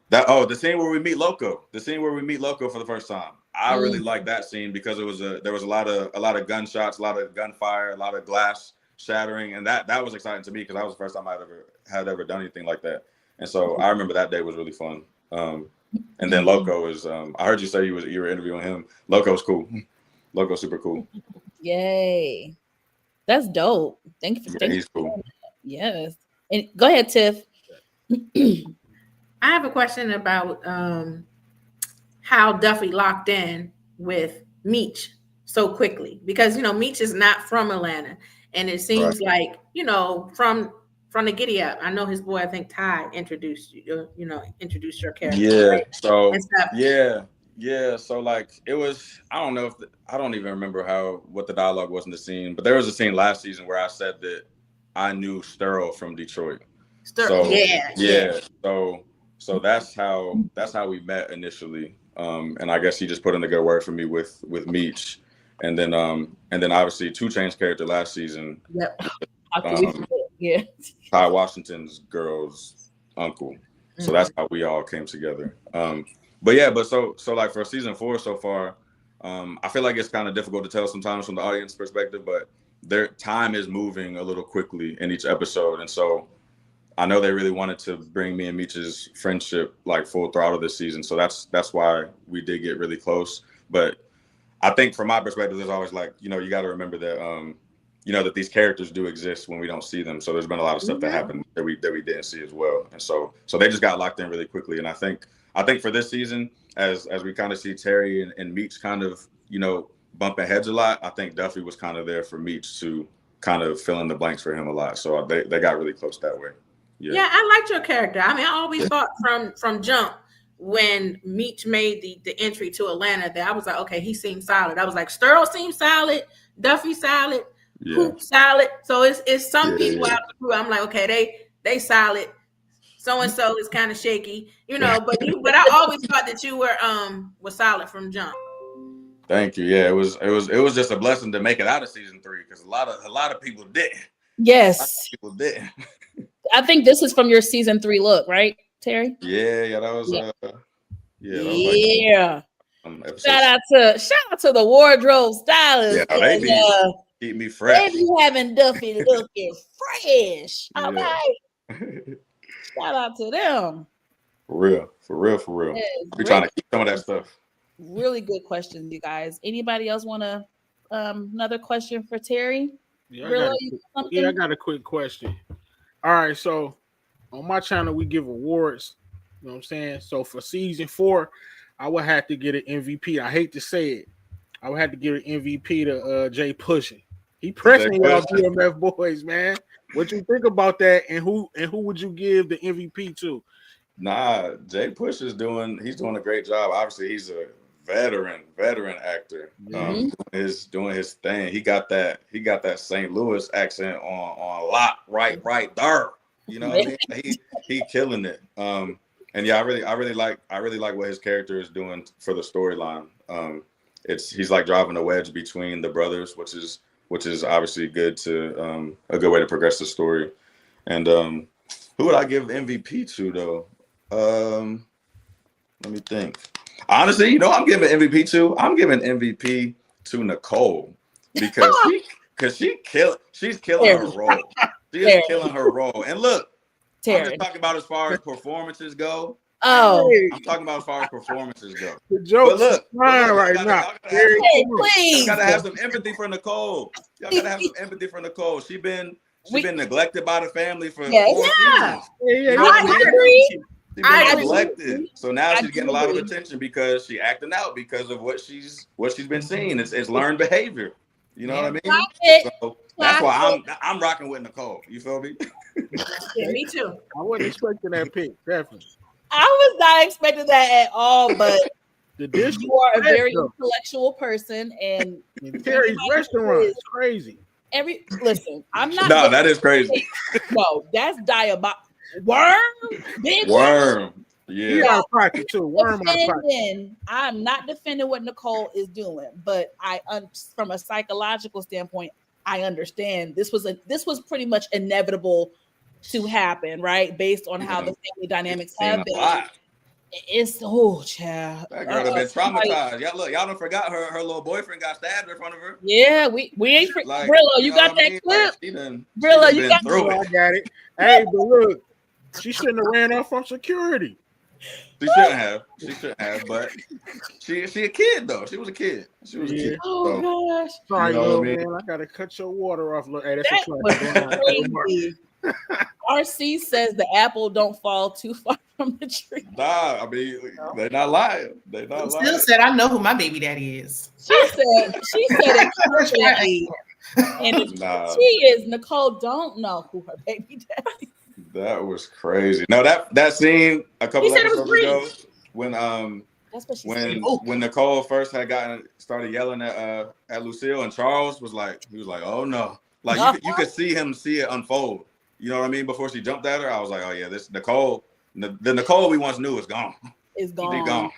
The scene where we meet Loco. The scene where we meet Loco for the first time. I really liked that scene because there was a lot of gunshots, a lot of gunfire, a lot of glass shattering, and that was exciting to me because that was the first time I had ever done anything like that. And so I remember that day was really fun. And then Loco is I heard you say you were interviewing him. Loco's cool. Loco's super cool. Yay. That's dope. Thank you for he's cool. Yes. And go ahead, Tiff. I have a question about how Duffy locked in with Meech so quickly, because, you know, Meech is not from Atlanta, and it seems like, you know, from the giddy up. I know his boy, I think Ty introduced introduced your character. Yeah. Right? So yeah. So like it was, I don't know I don't even remember what the dialogue was in the scene, but there was a scene last season where I said that I knew Sterl from Detroit. So that's how we met initially. And I guess he just put in a good word for me with Meech. And then obviously 2 Chainz's character last season. Yep. Ty Washington's girl's uncle. So that's how we all came together. But so like for season 4 so far, I feel like it's kind of difficult to tell sometimes from the audience perspective, but their time is moving a little quickly in each episode. And so I know they really wanted to bring me and Meech's friendship like full throttle this season. So that's why we did get really close. But I think from my perspective, there's always like, you know, you got to remember that, you know, that these characters do exist when we don't see them. So there's been a lot of stuff that happened that we didn't see as well. And so they just got locked in really quickly. And I think for this season, as we kind of see Terry and Meech kind of, you know, bumping heads a lot, I think Duffy was kind of there for Meech to kind of fill in the blanks for him a lot. So they got really close that way. Yeah, I liked your character. I mean, I always thought from jump when Meech made the entry to Atlanta that I was like, okay, he seems solid. I was like, Sterl seems solid, Duffy solid, Hoop solid. So it's some people out the crew. I'm like, okay, they solid. So and so is kind of shaky, you know. But I always thought that you were solid from jump. Thank you. Yeah, it was just a blessing to make it out of season 3 because a lot of people didn't. Yes, people didn't. I think this is from your season 3 look, right, Terry? Yeah, that was Shout out to the wardrobe stylist. Yeah, they keep me fresh. They be having Duffy looking fresh. All right. Shout out to them. For real. We're trying to keep some of that stuff. Really good questions, you guys. Anybody else want to another question for Terry? Yeah, I got a quick question. All right, so on my channel we give awards. You know what I'm saying? So for season 4, I would have to get an MVP. I hate to say it. I would have to give an MVP to Jay Pushin. He pressing y'all BMF boys, man. What you think about that? And who would you give the MVP to? Nah, Jay Push is doing a great job. Obviously, he's a veteran actor. Doing his thing. He got that St. Louis accent on lock right there. You know what I mean? He killing it. And yeah, I really like what his character is doing for the storyline. He's like driving a wedge between the brothers, which is obviously good to a good way to progress the story. And who would I give MVP to though? Let me think. Honestly, you know, I'm giving MVP to Nicole because she's killing her role. She is killing her role. And look, I'm just talking about as far as performances go. Oh, I'm talking about as far as performances go. The joke's fine right now. Y'all gotta have some empathy for Nicole. Y'all gotta have some empathy for Nicole. She been She's been neglected by the family for 4 Yeah. seasons. I agree. She's been neglected. So now she's getting a lot of attention because she acting out because of what she's been seeing. It's learned behavior. You know what I mean? So that's why I'm rocking with Nicole. You feel me? Yeah, me too. I wasn't expecting that pick, definitely. I was not expecting that at all, but you are a very intellectual person, and Terry's restaurant is crazy. Listen, I'm not. No, that is crazy. No, that's diabolical. Worm, big worm. Yeah, out of pocket too. Worm out of pocket. I'm not defending what Nicole is doing, but from a psychological standpoint, I understand this was pretty much inevitable to happen, right? Based on how the family dynamics have been. It's child. That girl have been traumatized. Y'all don't forgot her little boyfriend got stabbed in front of her. Yeah, we ain't Brillo, you got that clip? Brillo, you got through it. I got it. Hey, but look, she shouldn't have ran off from security. She shouldn't have, but she a kid though. She was a kid. Oh gosh. Sorry, little man. I gotta cut your water off. Look, hey, that's crazy. RC says the apple don't fall too far from the tree. Nah, I mean they're not lying. Still said I know who my baby daddy is. She said it. And she is Nicole don't know who her baby daddy is. That was crazy. No, that scene a couple episodes ago when Nicole first had started yelling at Lucille, and Charles was like, oh no, like you could see it unfold. You know what I mean? Before she jumped at her, I was like, oh yeah, this Nicole, the Nicole we once knew is gone. Is gone.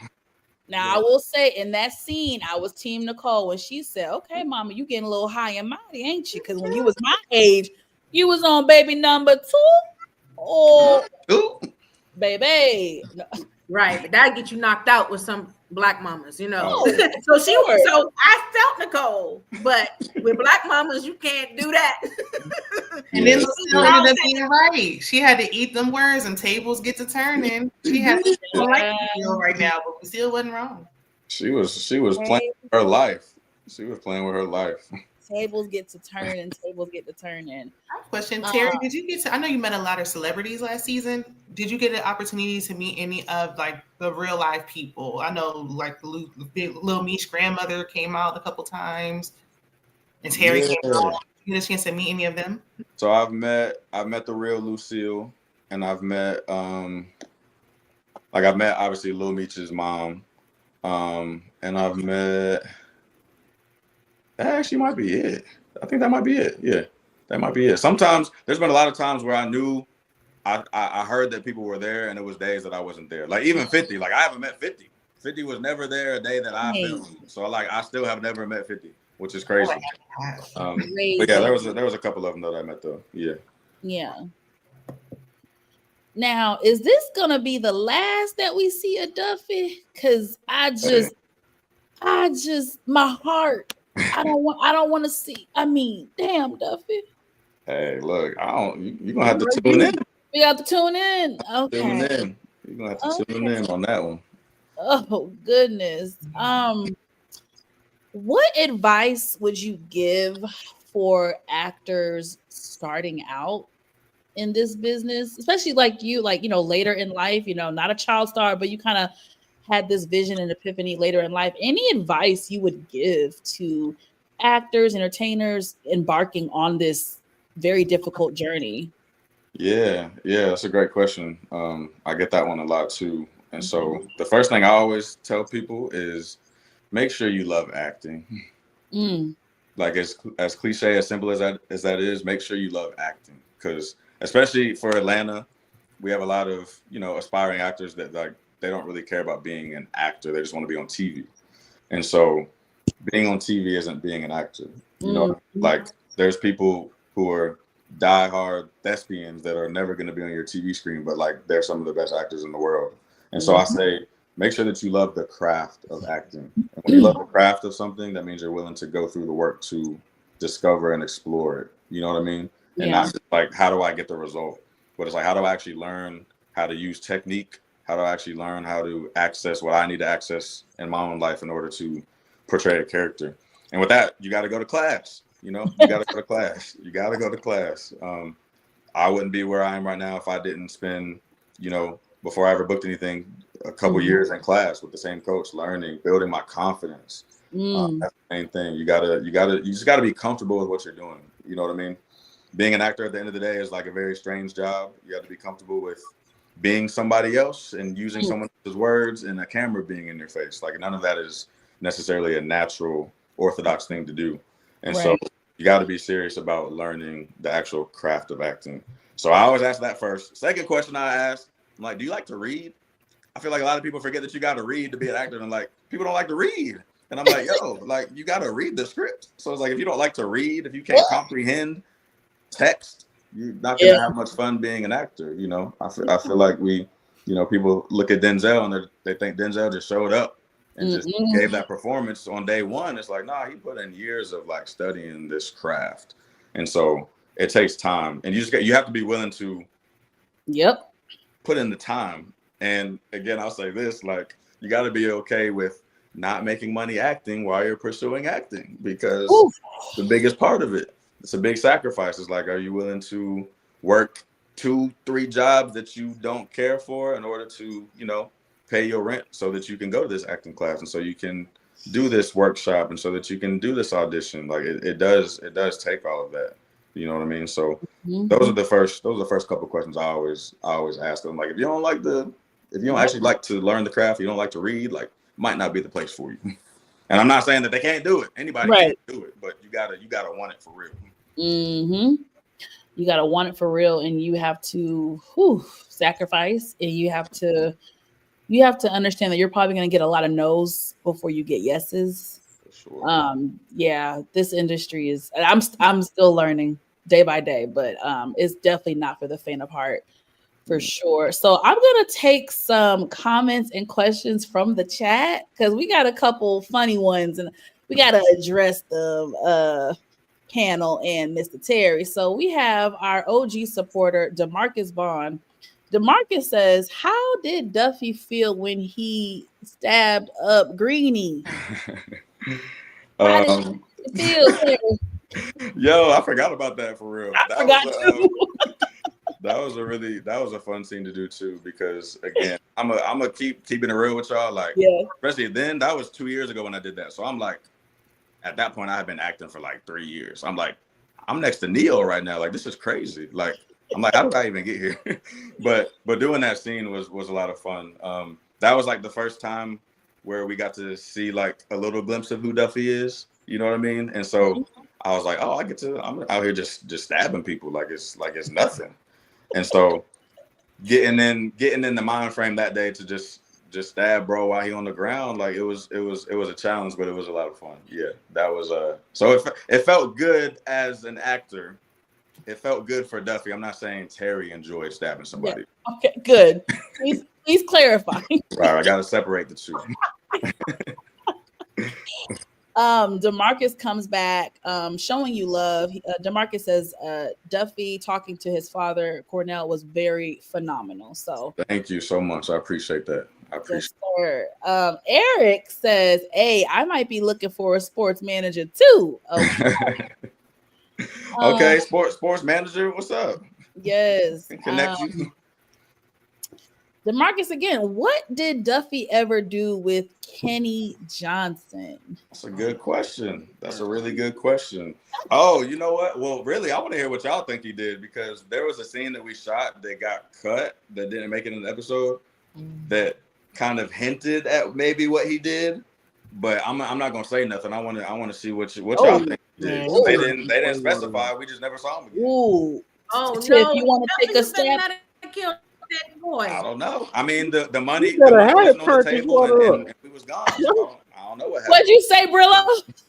Now I will say in that scene, I was Team Nicole when she said, "Okay, Mama, you getting a little high and mighty, ain't you? Because when you was my age, you was on baby number 2." Oh, baby. Right, but that get you knocked out with some black mamas, you know. Oh, so I felt Nicole, but with black mamas, you can't do that. And then Lucille ended up being right. She had to eat them words and tables get to turning. She had to like Lucille right now, but Lucille wasn't wrong. She was playing with her life. She was playing with her life. Tables get to turn and tables get to turn in. I have a question, Terry. Did you I know you met a lot of celebrities last season. Did you get an opportunity to meet any of like the real life people? I know like Lil Meech's grandmother came out a couple times, and Terry came out. You get a chance to meet any of them? So I've met the real Lucille, and I've met obviously Lil Meech's mom, and I've met. That actually might be it. I think that might be it. Yeah, that might be it. Sometimes there's been a lot of times where I knew I heard that people were there, and it was days that I wasn't there. Like even 50. Like I haven't met 50. 50 was never there a day that I filmed. So I still have never met 50, which is crazy. But yeah, there was a couple of them that I met though. Yeah. Yeah. Now, is this gonna be the last that we see of Duffy? Because I just my heart. I don't want to see. I mean, damn, Duffy. Hey, look, you're gonna have to tune in. We got to tune in. Okay. Tune in. You're gonna have to tune in on that one. Oh goodness. What advice would you give for actors starting out in this business, especially like you, later in life, not a child star, but you kind of had this vision and epiphany later in life? Any advice you would give to actors, entertainers embarking on this very difficult journey? Yeah, that's a great question. I get that one a lot too. And so the first thing I always tell people is make sure you love acting. Like as cliche, as simple as that is, make sure you love acting. Because especially for Atlanta, we have a lot of, aspiring actors that they don't really care about being an actor. They just want to be on TV. And so being on TV isn't being an actor. Like there's people who are diehard thespians that are never going to be on your TV screen, but like they're some of the best actors in the world. And so I say, make sure that you love the craft of acting. And when you love the craft of something, that means you're willing to go through the work to discover and explore it. You know what I mean? And not just like, how do I get the result? But it's like, how do I actually learn how to use technique? How do I actually learn how to access what I need to access in my own life in order to portray a character? And with that, you got to go to class. You know, you got to go to class. You got to go to class. I wouldn't be where I am right now if I didn't spend, before I ever booked anything, a couple years in class with the same coach, learning, building my confidence. That's the main thing. You just gotta be comfortable with what you're doing. You know what I mean? Being an actor at the end of the day is like a very strange job. You have to be comfortable with being somebody else and using someone else's words and a camera being in your face. Like none of that is necessarily a natural, orthodox thing to do. And so you got to be serious about learning the actual craft of acting. So I always ask that first. Second question I ask, I'm like, do you like to read? I feel like a lot of people forget that you got to read to be an actor. And like, people don't like to read. And I'm like, yo, like you got to read the script. So it's like, if you don't like to read, if you can't comprehend text, you're not going to have much fun being an actor. I feel like people look at Denzel and they think Denzel just showed up and just gave that performance on day one. It's like, nah, he put in years of like studying this craft. And so it takes time, and you have to be willing to put in the time. And again, I'll say this, like, you got to be okay with not making money acting while you're pursuing acting, because the biggest part of it, it's a big sacrifice. It's like, are you willing to work 2-3 jobs that you don't care for in order to, pay your rent so that you can go to this acting class and so you can do this workshop and so that you can do this audition? Like it does take all of that. You know what I mean? So those are the first couple of questions I always ask them. Like, if you don't actually like to learn the craft, you don't like to read, like, might not be the place for you. And I'm not saying that they can't do it. Anybody can do it, but you gotta want it for real. You gotta want it for real, and you have to sacrifice, and you have to understand that you're probably gonna get a lot of no's before you get yeses. For sure. This industry is. I'm still learning day by day, but it's definitely not for the faint of heart. For sure. So I'm going to take some comments and questions from the chat because we got a couple funny ones and we got to address the panel and Mr. Terry. So we have our OG supporter, DeMarcus Bond. DeMarcus says, how did Duffy feel when he stabbed up Greenie? How did it feel? Yo, I forgot about that, for real. I forgot too. That was a fun scene to do too, because again, I'm gonna keep keeping it real with y'all. Like, especially then, that was 2 years ago when I did that. So I'm like, at that point, I had been acting for like 3 years. I'm like, I'm next to Neo right now. Like, this is crazy. Like, I'm like, how did I even get here? but doing that scene was a lot of fun. That was like the first time where we got to see like a little glimpse of who Duffy is. You know what I mean? And so I was like, oh, I'm out here just stabbing people like it's nothing. And so getting in the mind frame that day to just stab bro while he on the ground, like it was a challenge, but it was a lot of fun. Yeah, that was so it felt good as an actor. It felt good for Duffy. I'm not saying Terry enjoyed stabbing somebody. Yeah. Okay, good. Please clarify. Right, I gotta separate the two. DeMarcus comes back, showing you love. DeMarcus says Duffy talking to his father, Cornell, was very phenomenal. So thank you so much. I appreciate that. Eric says, hey, I might be looking for a sports manager too. Okay, sports manager, what's up? Yes. Connect you. DeMarcus, again, what did Duffy ever do with Kenny Johnson? That's a good question. That's a really good question. Oh, you know what? Well, really, I want to hear what y'all think he did, because there was a scene that we shot that got cut that didn't make it in the episode that kind of hinted at maybe what he did. But I'm not gonna say nothing. I want to see what y'all think he did. They didn't specify. We just never saw him again. Ooh. Oh Tiff, no! you want to take a step? That boy. I don't know. I mean, the money was on the table and we was gone. So I don't know what happened. What'd you say, Brillo?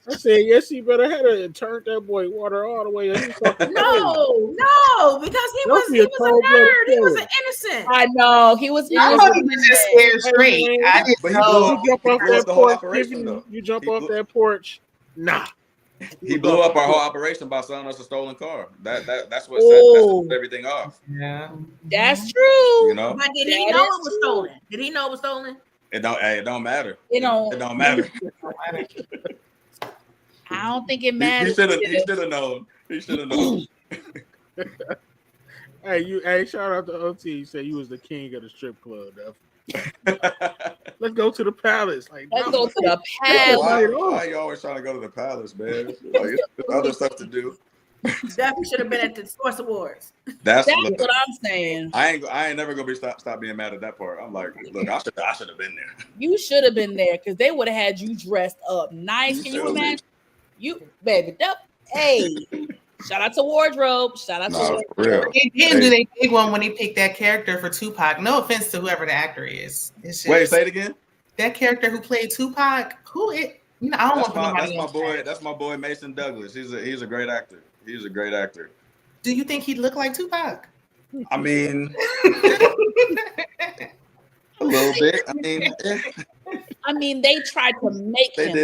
I said, yes, he better have it and turned that boy water all the way. No, because he was a nerd. He was an innocent. I know. He was I thought he was just scared straight. I didn't know. You jump off that porch. You jump off that porch. Nah. He blew up our whole operation by selling us a stolen car. That's what set everything off. Yeah, that's true. You know, but did he know it was stolen? Did he know it was stolen? It don't matter. It don't matter. I don't think it He matters. should have known. He should have known. Hey, shout out to OT. He said you was the king of the strip club, Let's go to the palace. Like, Let's no, go to the Why palace. are you always trying to go to the palace, man? Like, there's other stuff to do. Duffy should have been at the Source Awards. That's That's what I'm saying. I ain't never gonna stop being mad at that part. I'm like, look, I should have been there. You should have been there because they would have had you dressed up nice. Can you imagine? You, baby, hey, shout out to wardrobe. Shout out to for real. He didn't do that big one when he picked that character for Tupac. No offense to whoever the actor is. It's just, Wait, say it again. That character who played Tupac, I don't want to That's my boy Mason Douglas. He's a great actor. He's a great actor. Do you think he'd look like Tupac? I mean, a little bit. I mean, they tried to make him.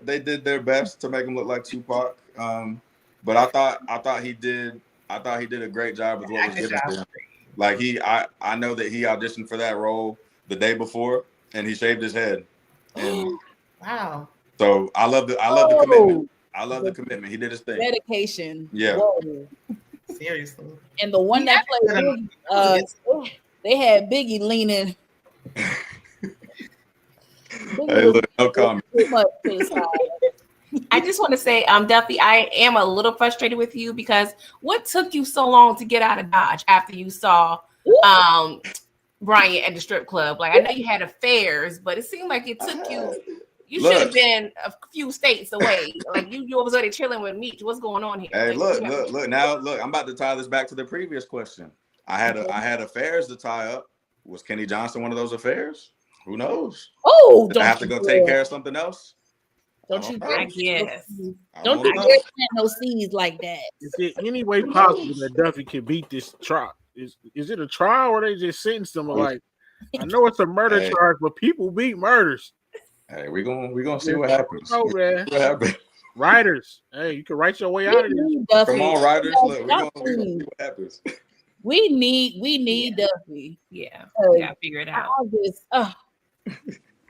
They did their best to make him look like Tupac. But I thought he did a great job with what was given to him. Like I know that he auditioned for that role the day before and he shaved his head. And wow. So I love the commitment. I love the commitment. He did his thing. Dedication. Yeah. Whoa. Seriously. And the one that played Biggie, they had Biggie leaning. Hey, look, no comment. I just want to say, Duffy, I am a little frustrated with you because what took you so long to get out of Dodge after you saw Brian at the strip club? Like, I know you had affairs, but it seemed like it took you. You should have been a few states away. Like you was already chilling with Meech. What's going on here? Hey, like, look. Now, I'm about to tie this back to the previous question. I had affairs to tie up. Was Kenny Johnson one of those affairs? Who knows? Oh, Did I have to go take care of something else? Don't you? I guess. Don't you dare plant no seeds like that. Is there any way possible that Duffy can beat this trial? Is it a trial or they just sentenced him? Like, I know it's a murder charge, but people beat murders. Hey, we gonna see what happens. Oh man, what happens? Writers, hey, you can write your way out of this. Come on, writers. Look, we gonna see what happens. We need Duffy. Yeah, we gotta figure it out.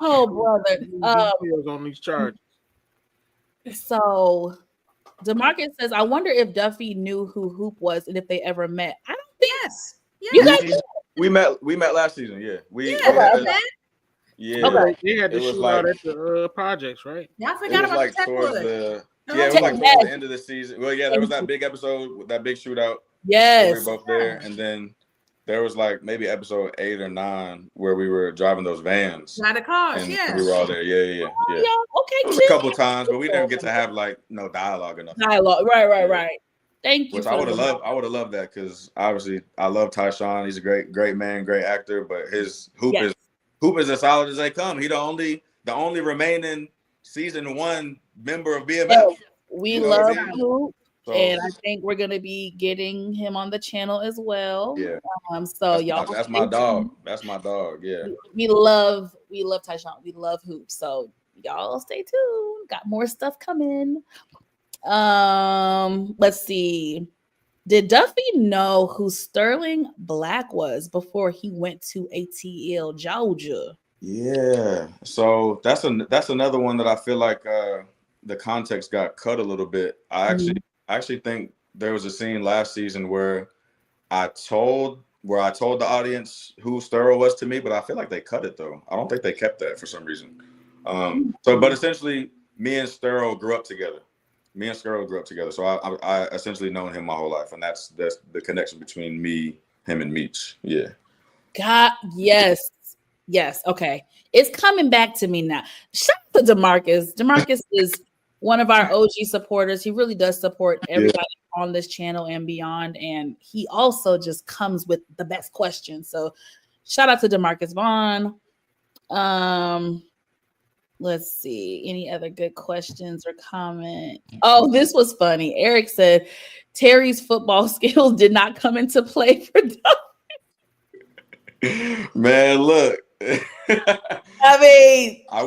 Oh brother. On these charges. So DeMarcus says, I wonder if Duffy knew who Hoop was and if they ever met. I don't think Yes. You guys we met last season, yeah. Yeah, okay. They had to shoot out at the projects, right? Y'all forgot about the towards Techwood. it was like towards the end of the season. Well, yeah, there was that big episode with that big shootout. Yes. We were both there, and then there was like maybe episode 8 or 9 where we were driving those vans. Not the cars, and yeah. we were all there. Yeah. Okay, It was a couple of times, but we didn't get to have like no dialogue enough. Right. Thank you. Which I would have loved that because obviously I love Tyshawn. He's a great man, great actor, but his hoop is as solid as they come. He the only remaining season 1 member of BMF. Yes, we love Hoop. So, and I think we're gonna be getting him on the channel as well. Yeah. So y'all, that's my dog. That's my dog. Yeah. We love Tyshawn. We love Hoop. So y'all stay tuned. Got more stuff coming. Let's see. Did Duffy know who Sterling Black was before he went to ATL Georgia? Yeah. So that's another one that I feel like the context got cut a little bit. I actually think there was a scene last season where I told the audience who Sterling was to me, but I feel like they cut it though. I don't think they kept that for some reason. But essentially, me and Sterling grew up together. So I essentially known him my whole life, and that's the connection between him and Meech. Yeah. God, yes. Okay, it's coming back to me now. Shout out to DeMarcus. DeMarcus is one of our OG supporters. He really does support everybody on this channel and beyond, and he also just comes with the best questions. So, shout out to DeMarcus Vaughn. Let's see. Any other good questions or comment? Oh, this was funny. Eric said Terry's football skills did not come into play for Duffy. Man, look. I mean, I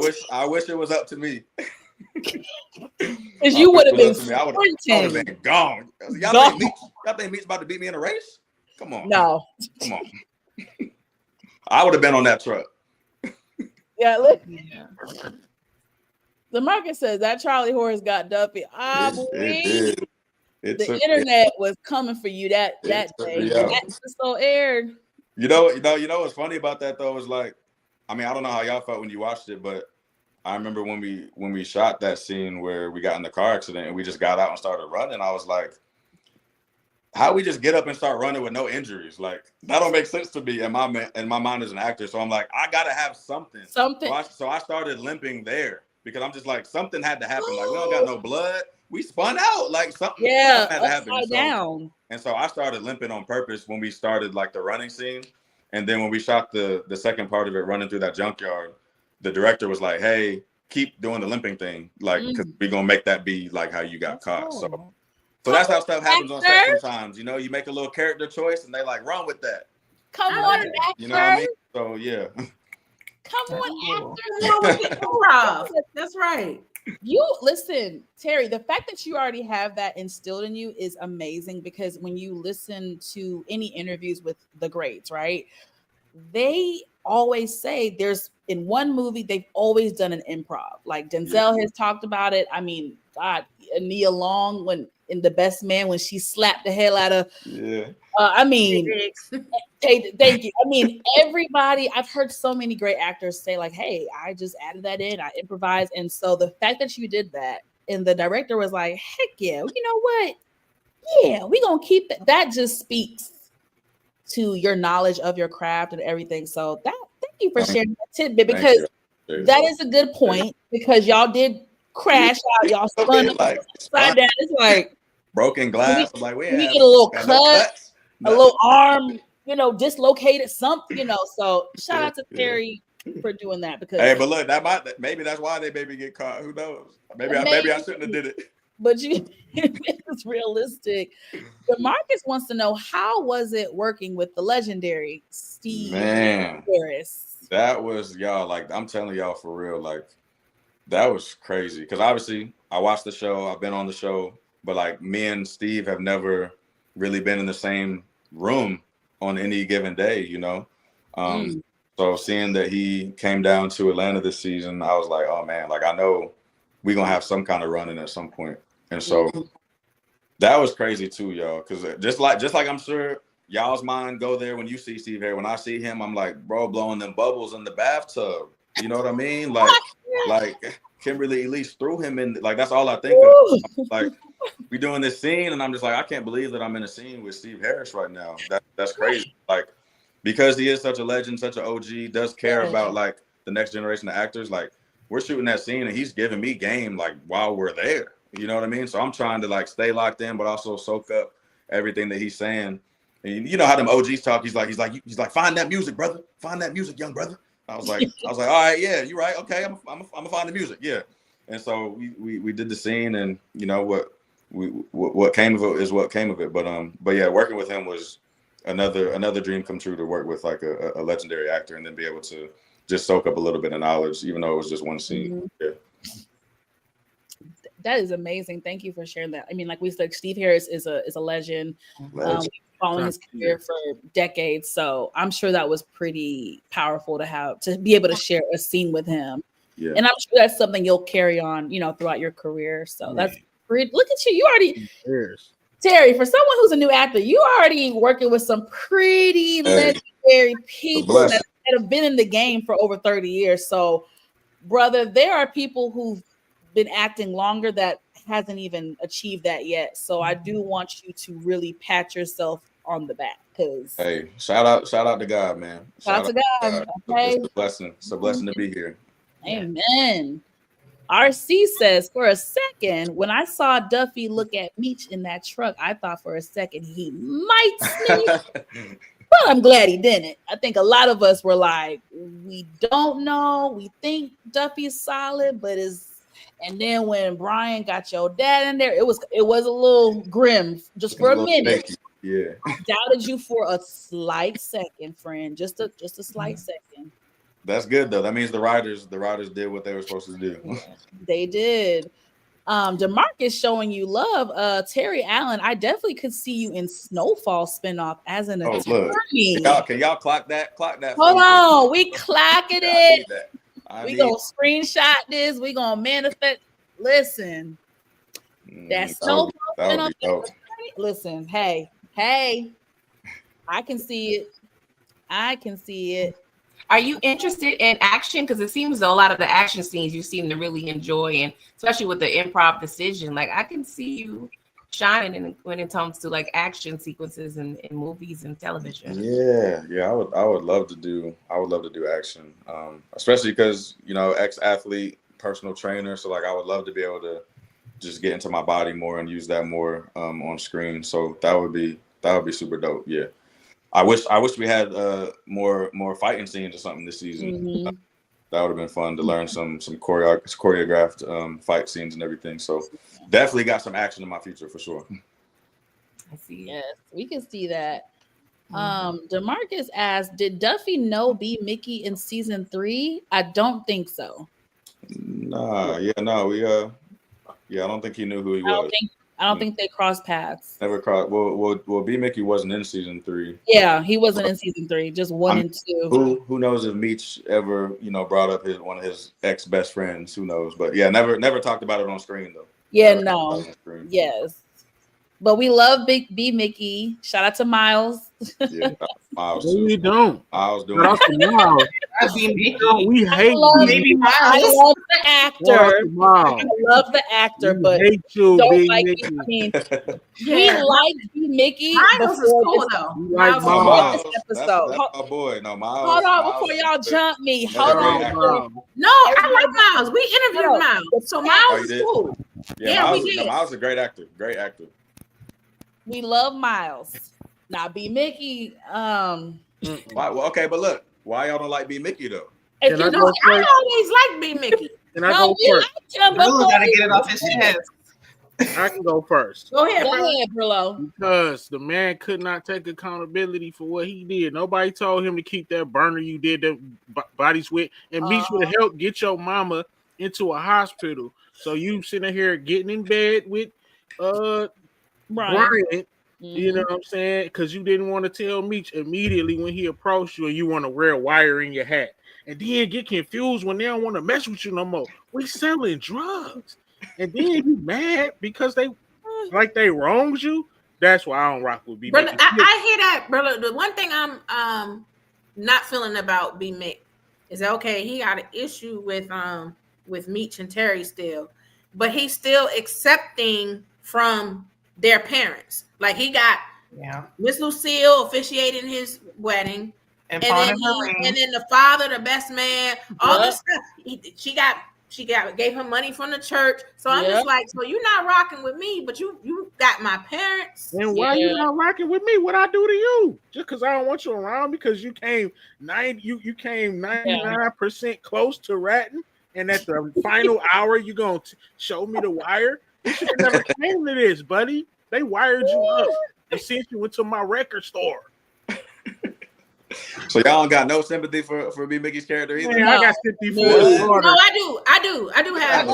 wish it was up to me. Because you would have been I would have been gone. Y'all think Meech's about to beat me in a race? Come on. No. Come on. I would have been on that truck. Yeah, look. The market says that Charlie horse got Duffy. It did. The internet was coming for you that day. That episode aired. You know what's funny about that though is like, I mean, I don't know how y'all felt when you watched it, but I remember when we shot that scene where we got in the car accident and we just got out and started running. I was like, how we just get up and start running with no injuries? Like that don't make sense to me in my mind as an actor. So I'm like, I gotta have something. So I started limping there because I'm just like, something had to happen. Like we don't got no blood. We spun out. Like something had to happen. Down. And so I started limping on purpose when we started like the running scene. And then when we shot the second part of it, running through that junkyard, the director was like, hey, keep doing the limping thing. Like, because we're going to make that be like how you got caught. So that's how stuff happens on set sometimes. You know, you make a little character choice and they like, run with that. Come on, actor. You know what I mean? So, yeah. Come on, actor. That's right. You listen, Terry, the fact that you already have that instilled in you is amazing because when you listen to any interviews with the greats, right? They always say there's in one movie, they've always done an improv. Like Denzel has talked about it. I mean, God, Nia Long when in The Best Man, when she slapped the hell out of I mean, thank you. I mean, everybody, I've heard so many great actors say, like, hey, I just added that in, I improvised. And so the fact that you did that, and the director was like, heck yeah, you know what? Yeah, we're gonna keep that just speaks to your knowledge of your craft and everything. So thank you for sharing that tidbit because that is a good point because y'all did crash out, y'all spun like upside down. It's like broken glass. I'm like, we get a little cut. A little arm, dislocated something, So shout out to Terry for doing that because hey, but look, maybe that's why they get caught. Who knows? Maybe I shouldn't have did it. But it's realistic. But Marcus wants to know how was it working with the legendary Steve Harris? That was y'all. Like I'm telling y'all for real, like that was crazy. Because obviously I watched the show, I've been on the show, but like me and Steve have never really been in the same room on any given day, So seeing that he came down to Atlanta this season, I was like, oh man, like I know we're gonna have some kind of running at some point. And so that was crazy too, y'all. Cause just like I'm sure y'all's mind go there when you see Steve Harris. When I see him, I'm like, bro, blowing them bubbles in the bathtub. You know what I mean? Like Kimberly Elise threw him in, like that's all I think of. Like we doing this scene and I'm just like, I can't believe that I'm in a scene with Steve Harris right now. That's crazy. Like because he is such a legend, such an OG, does care about like the next generation of actors. Like we're shooting that scene and he's giving me game like while we're there. You know what I mean? So I'm trying to like stay locked in, but also soak up everything that he's saying. And you know how them OGs talk. He's like, find that music, brother. Find that music, young brother. I was like, all right, yeah, you're right. Okay, I'm gonna find the music, yeah. And so we did the scene, and you know what came of it is what came of it. But yeah, working with him was another dream come true to work with like a legendary actor and then be able to just soak up a little bit of knowledge, even though it was just one scene. Yeah. That is amazing. Thank you for sharing that. I mean, like we said, Steve Harris is a legend. Following his career for decades. So I'm sure that was pretty powerful to be able to share a scene with him. Yeah. And I'm sure that's something you'll carry on, throughout your career. So that's pretty, look at you. You already, Terry, for someone who's a new actor, you already working with some pretty legendary people that have been in the game for over 30 years. So brother, there are people who've been acting longer that hasn't even achieved that yet. So I do want you to really pat yourself on the back because hey, shout out to God, man. Shout out to God. Okay. It's a blessing. It's a blessing to be here. Amen. RC says, for a second, when I saw Duffy look at Meech in that truck, I thought for a second he might sneeze. But I'm glad he didn't. I think a lot of us were like, we don't know. We think Duffy's solid, but and then when Brian got your dad in there, it was a little grim just for a minute. Yeah. I doubted you for a slight second, friend. Just a slight second. That's good though. That means the writers did what they were supposed to do. They did. DeMarcus showing you love. Terry Allen, I definitely could see you in Snowfall spinoff as an attorney. Can y'all clock that? Hold on, we clocking it. We gonna screenshot this. We gonna manifest. Listen, that snow. That would be dope. Listen, hey, I can see it. Are you interested in action? Because it seems though a lot of the action scenes you seem to really enjoy, and especially with the improv decision, like I can see you shining when it comes to like action sequences in movies and television. Yeah. I would love to do action, especially because ex-athlete, personal trainer. So like I would love to be able to just get into my body more and use that more on screen. So that would be super dope. Yeah. I wish we had more fighting scenes or something this season. Mm-hmm. That would have been fun to learn some choreographed fight scenes and everything. So definitely got some action in my future for sure. I see. Yes, we can see that. DeMarcus asked, "Did Duffy know B Mickey in season 3?" I don't think so. Nah, yeah, no, I don't think he knew who he was. I don't think they crossed paths. Never crossed. Well, B Mickey wasn't in season 3. Yeah, he wasn't in season 3, just 1 and 2. Who knows if Meech ever, brought up one of his ex best friends? Who knows? But yeah, never talked about it on screen though. Yeah, no. Yes. But we love Big B Mickey. Shout out to Miles. Yeah, Miles. No, we don't. Miles doing Shout out to Miles. We hate Baby Miles. I love the actor. Miles. I love the actor, We but hate you, don't Big like Mickey. it. I mean, we like B Mickey Miles is before cool this, though. We like Miles is No, cool. Miles. Miles. episode. That's my boy. No, Miles. Hold on, Miles before is y'all good. jump me. Another Hold great on. actor. Miles. No, I like Miles. We interviewed No. Miles, so Oh, Miles you is did? cool. Yeah, Miles, we did. Miles is a great actor. Great actor. We love Miles. Now B Mickey. Why, well, okay, but look, why y'all don't like B Mickey though? If Can you I know, go I first? always like B Mickey. Can I no, go we first? liked him Brillo before gotta he get it off was his in. chest. I can go first. Go ahead, Go bro. ahead, Brillo. Because the man could not take accountability for what he did. Nobody told him to keep that burner you did the bodies with. And Meech would have helped get your mama into a hospital. So you sitting here getting in bed with Brian. You know what I'm saying? Because you didn't want to tell Meech immediately when he approached you and you want to wear a wire in your hat. And then get confused when they don't want to mess with you no more. We selling drugs. And then you mad because they wronged you. That's why I don't rock with B. Brother, I hear that, brother. The one thing I'm not feeling about B Mick is that okay, he got an issue with Meech and Terry still, but he's still accepting from their parents. Like he got Miss Lucille officiating his wedding, and then the father, the best man, all this stuff. She gave him money from the church. So I'm just like, so you're not rocking with me, but you got my parents. And why you not rocking with me? What I do to you? Just because I don't want you around because you came 99% close to ratting, and at the final hour you gonna show me the wire? You should have never came to this, buddy. They wired you up. They sent you into my record store. So y'all don't got no sympathy for B Mickey's character either. Man, I got sympathy for his daughter. No, I do have.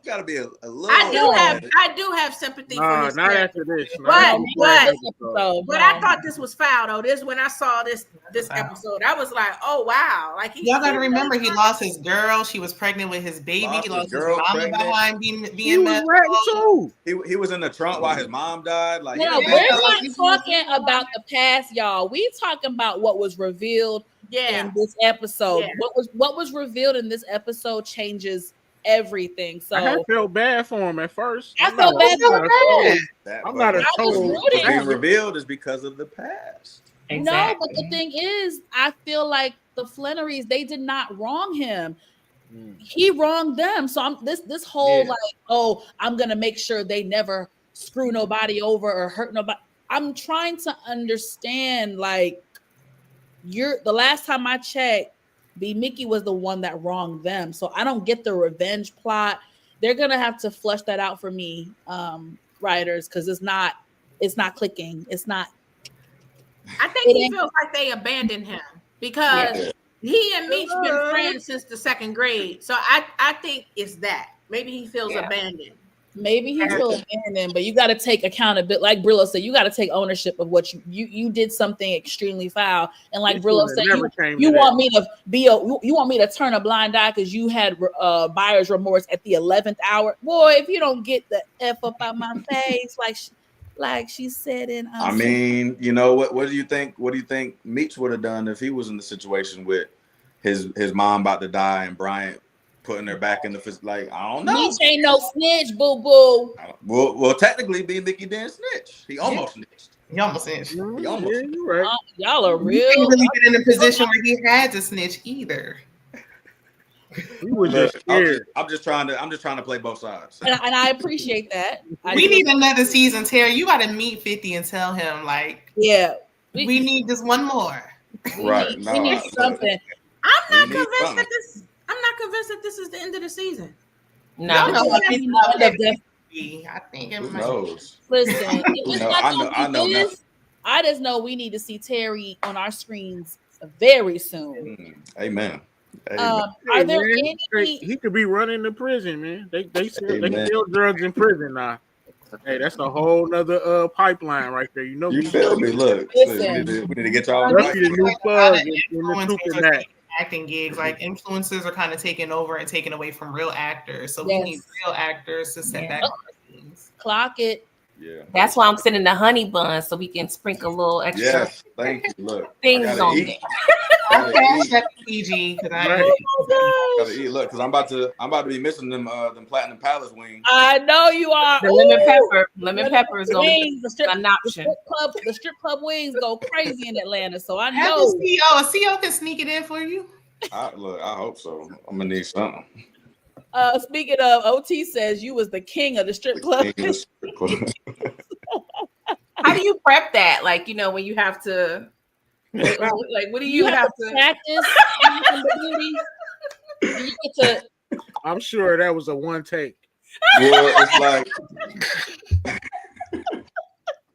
Gotta be a little. I do have sympathy for his not character. after this. But I thought this was foul though. This when I saw this episode, I was like, oh wow, like y'all got to remember he lost his girl. She was pregnant with his baby. He lost his mama behind being mad. He was in the trunk while his mom died. Like we're not talking about the past, y'all. We talking about what was revealed in this episode. What was revealed in this episode changes everything. So I felt bad for him at first. I felt bad for him. I'm not a total. Being revealed is because of the past. Exactly. No, but the thing is, I feel like the Flannerys, they did not wrong him. He wronged them. So this whole like, oh, I'm gonna make sure they never screw nobody over or hurt nobody. I'm trying to understand, like, the last time I checked, B Mickey was the one that wronged them. So I don't get the revenge plot. They're gonna have to flesh that out for me, writers, because it's not clicking. It's not. I think he feels like they abandoned him because he and Meech been friends since the 2nd grade. So I think it's that. Maybe he feels abandoned. Maybe he will abandon, but you got to take accountability. Like Brillo said, you got to take ownership of what you did something extremely foul. And like Brillo said, you want me to you want me to turn a blind eye because you had buyer's remorse at the 11th hour. Boy, if you don't get the F up out my face, like she said in I mean, you know what do you think? What do you think Meech would have done if he was in the situation with his mom about to die and Bryant putting her back in the fist? Like, I don't know. Meech ain't no snitch, boo boo. Well, technically, B. Mickey didn't snitch. He almost snitched. He almost snitched. He almost. Yeah, you're right. Y'all are real. He didn't really been in a position where he had to snitch either. We were just scared. I'm just trying to play both sides. And I appreciate that. We need another season, Terry. You got to meet 50 and tell him, like, yeah, we need just one more. Right. We need something. I'm not convinced that this is the end of the season. No, I think it Who might. knows? Listen, I know. I just know we need to see Terry on our screens very soon. Amen. Are there any? He could be running to prison, man. They sell drugs in prison now. Hey, that's a whole nother pipeline right there. You know, you feel me? Look, listen, we need to get y'all right. right. The new plug in the super acting gigs, like influencers are kind of taking over and taking away from real actors. So we need real actors to set back on our scenes. Clock it. Yeah. That's why I'm sending the honey bun so we can sprinkle a little extra. Yes, thank you. Look, things on it. That's PG because gotta eat. Look, because I'm about to be missing them Platinum Palace wings. I know you are. The lemon pepper is going to be an option. The strip club wings go crazy in Atlanta, so I have know. A CO can sneak it in for you. I hope so. I'm gonna need something. Speaking of, OT says you was the king of the strip club. How do you prep that? Like, you know, when you have to, like, what do you have to practice? I'm sure that was a one take. Well, it's like,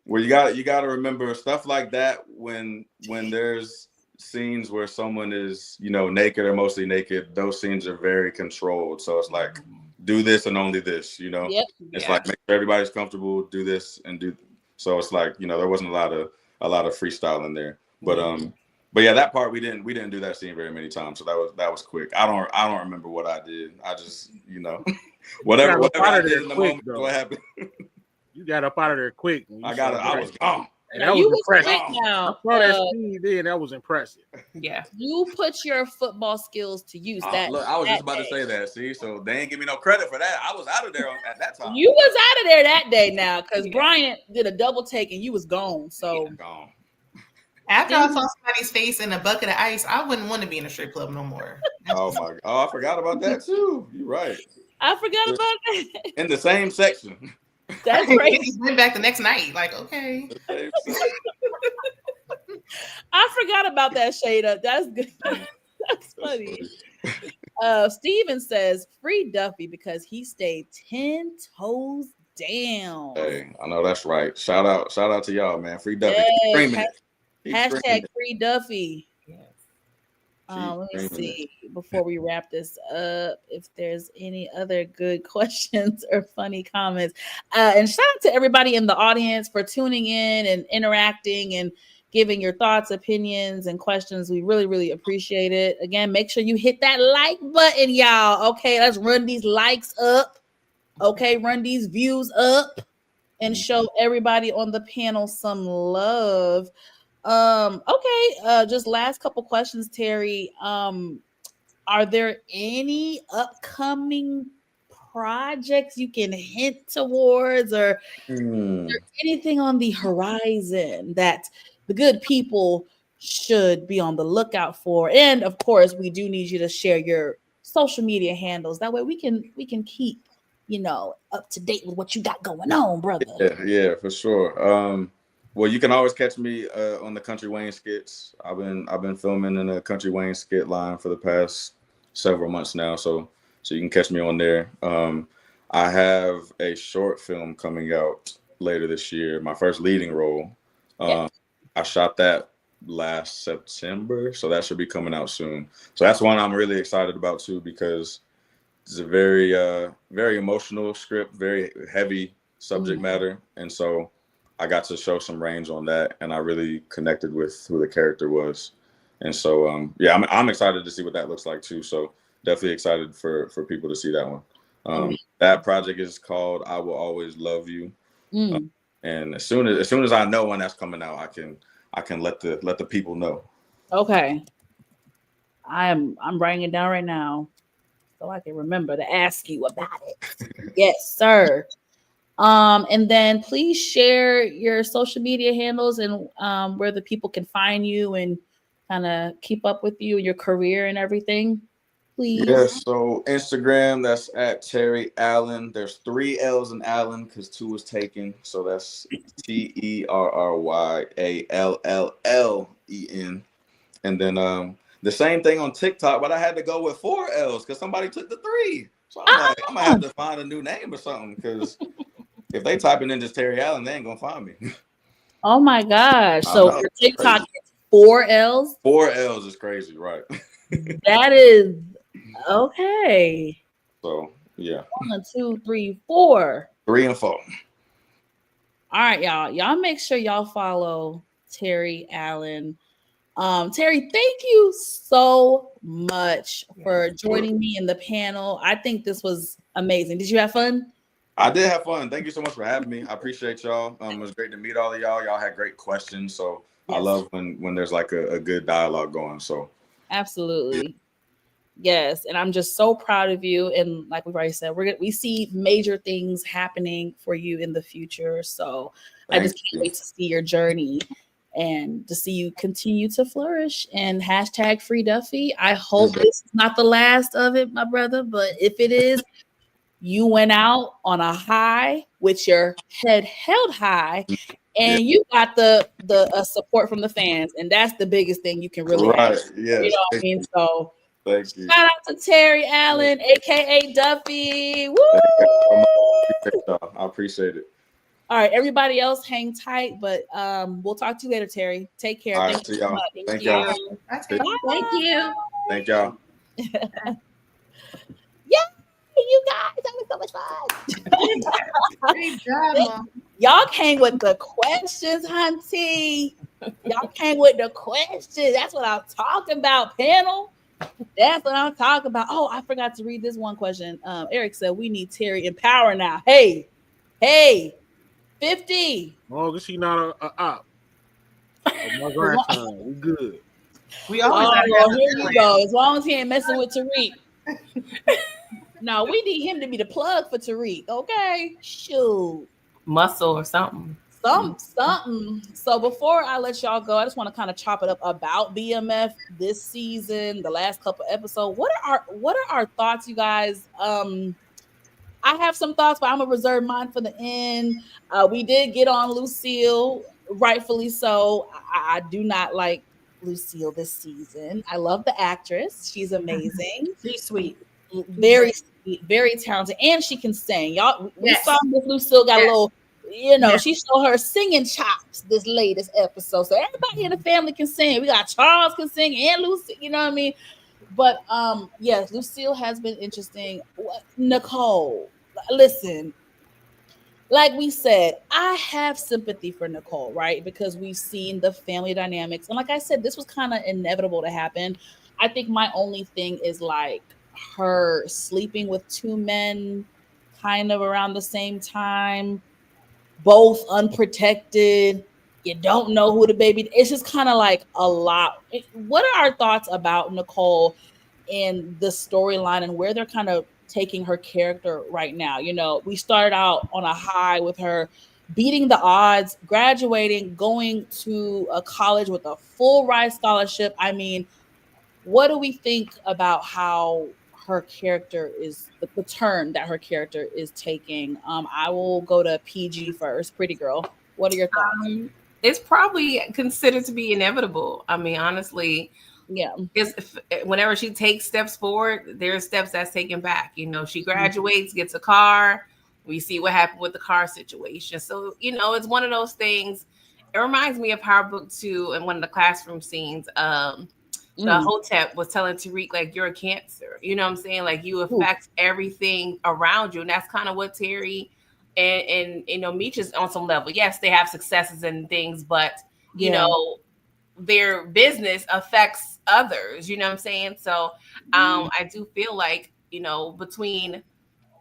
well, you got to remember stuff like that when there's scenes where someone is, you know, naked or mostly naked. Those scenes are very controlled. So it's like, do this and only this. You know, it's like make sure everybody's comfortable. Do this and do. So it's like, you know, there wasn't a lot of freestyle in there. But yeah, that part we didn't do that scene very many times. So that was quick. I don't remember what I did. I just, you know, whatever I did in the moment, what happened. You got up out of there quick. I was gone. And that was impressive. Now, I saw that scene then. That was impressive. Yeah. You put your football skills to use. Look, I was just about to say that. See, so they ain't give me no credit for that. I was out of there at that time. You was out of there that day now because Bryant did a double take and you was gone. So gone. After I saw somebody's face in a bucket of ice, I wouldn't want to be in a strip club no more. Oh, I forgot about that too. You're right. I forgot about that. In the same section. That's crazy. He went back the next night. Like, okay. I forgot about that, Shada. That's good. That's funny. Steven says, free Duffy because he stayed 10 toes down. Hey, I know that's right. Shout out to y'all, man. Free Duffy. Hashtag free Duffy. Let me see before we wrap this up if there's any other good questions or funny comments. And shout out to everybody in the audience for tuning in and interacting and giving your thoughts, opinions, and questions. We really, really appreciate it. Again, make sure you hit that like button, y'all. Okay, let's run these likes up. Okay, run these views up and show everybody on the panel some love. Okay, just last couple questions, Terry. Are there any upcoming projects you can hint towards, or is there anything on the horizon that the good people should be on the lookout for? And of course, we do need you to share your social media handles. That way we can keep, you know, up to date with what you got going on, brother. Yeah, for sure. Well, you can always catch me on the Country Wayne skits. I've been filming in the Country Wayne skit line for the past several months now, so you can catch me on there. I have a short film coming out later this year, my first leading role. I shot that last September, so that should be coming out soon. So that's one I'm really excited about too, because it's a very emotional script, very heavy subject matter, and so I got to show some range on that, and I really connected with who the character was, and so yeah, I'm excited to see what that looks like too. So definitely excited for people to see that one. That project is called "I Will Always Love You," and as soon as I know when that's coming out, I can let the people know. Okay, I'm writing it down right now so I can remember to ask you about it. Yes, sir. And then please share your social media handles and where the people can find you and kind of keep up with you and your career and everything. Please. Yeah, so Instagram, that's at Terry Allen. There's 3 L's in Allen because 2 was taken. So that's TerryAllen. And then the same thing on TikTok, but I had to go with 4 L's because somebody took the 3. So I'm like, I'm gonna have to find a new name or something because if they typing in just Terry Allen, they ain't gonna find me. Oh my gosh. So your TikTok is 4 L's? 4 L's is crazy, right? That is okay. So yeah. 1, 2, 3, 4. 3 and 4. All right, y'all. Y'all make sure y'all follow Terry Allen. Terry, thank you so much for joining me in the panel. I think this was amazing. Did you have fun? I did have fun. Thank you so much for having me. I appreciate y'all. It was great to meet all of y'all. Y'all had great questions. So yes. I love when there's like a good dialogue going. So absolutely. Yes. And I'm just so proud of you. And like we've already said, we see major things happening for you in the future. So I just can't wait to see your journey and to see you continue to flourish. And hashtag free Duffy. I hope this is not the last of it, my brother. But if it is, you went out on a high with your head held high, and you got the support from the fans, and that's the biggest thing you can really have. Yes. You know what I mean? So thank you. Shout out to Terry Allen, aka Duffy. Woo! I appreciate it. All right, everybody else hang tight, but we'll talk to you later, Terry. Take care. All right, see y'all. Thank y'all. Thank you. Thank y'all. You guys, that was so much fun. Great job, Mom. Y'all came with the questions, hunty. Y'all came with the questions. That's what I'm talking about, panel. That's what I'm talking about. Oh, I forgot to read this one question. Eric said we need Terry in power now. Hey, 50. Oh, is he not a op? My grandson, we good. We always here we go. As long as he ain't messing with Tariq. No, we need him to be the plug for Tariq. Okay, shoot, muscle or something. Something. So before I let y'all go, I just want to kind of chop it up about BMF this season, the last couple episodes. What are our thoughts, you guys? I have some thoughts, but I'm gonna reserve mine for the end. We did get on Lucille, rightfully so. I do not like Lucille this season. I love the actress; she's amazing. She's sweet, very sweet, very talented, and she can sing. Y'all, we saw Miss Lucille got a little. She showed her singing chops this latest episode. So everybody in the family can sing. We got Charles can sing and Lucy, you know what I mean? But yes, Lucille has been interesting. Nicole, listen, like we said, I have sympathy for Nicole, right? Because we've seen the family dynamics. And like I said, this was kind of inevitable to happen. I think my only thing is like her sleeping with 2 men kind of around the same time, both unprotected. You don't know who the baby. It's just kind of like a lot. What are our thoughts about Nicole and the storyline and where they're kind of taking her character right now? We started out on a high with her beating the odds, graduating, going to a college with a full ride scholarship. I mean, what do we think about how her character is, the turn that her character is taking? I will go to PG first. Pretty girl, what are your thoughts? It's probably considered to be inevitable. I mean, honestly, yeah. Whenever she takes steps forward, there's steps that's taken back. She graduates, gets a car. We see what happened with the car situation. So, it's one of those things. It reminds me of Power Book 2 and one of the classroom scenes. the Hotep was telling Tariq, like, you're a Cancer. You know what I'm saying? Like, you affect everything around you. And that's kind of what Terry and you know, Meech is on some level. Yes, they have successes and things, but you know, their business affects others. You know what I'm saying? So I do feel like, you know, between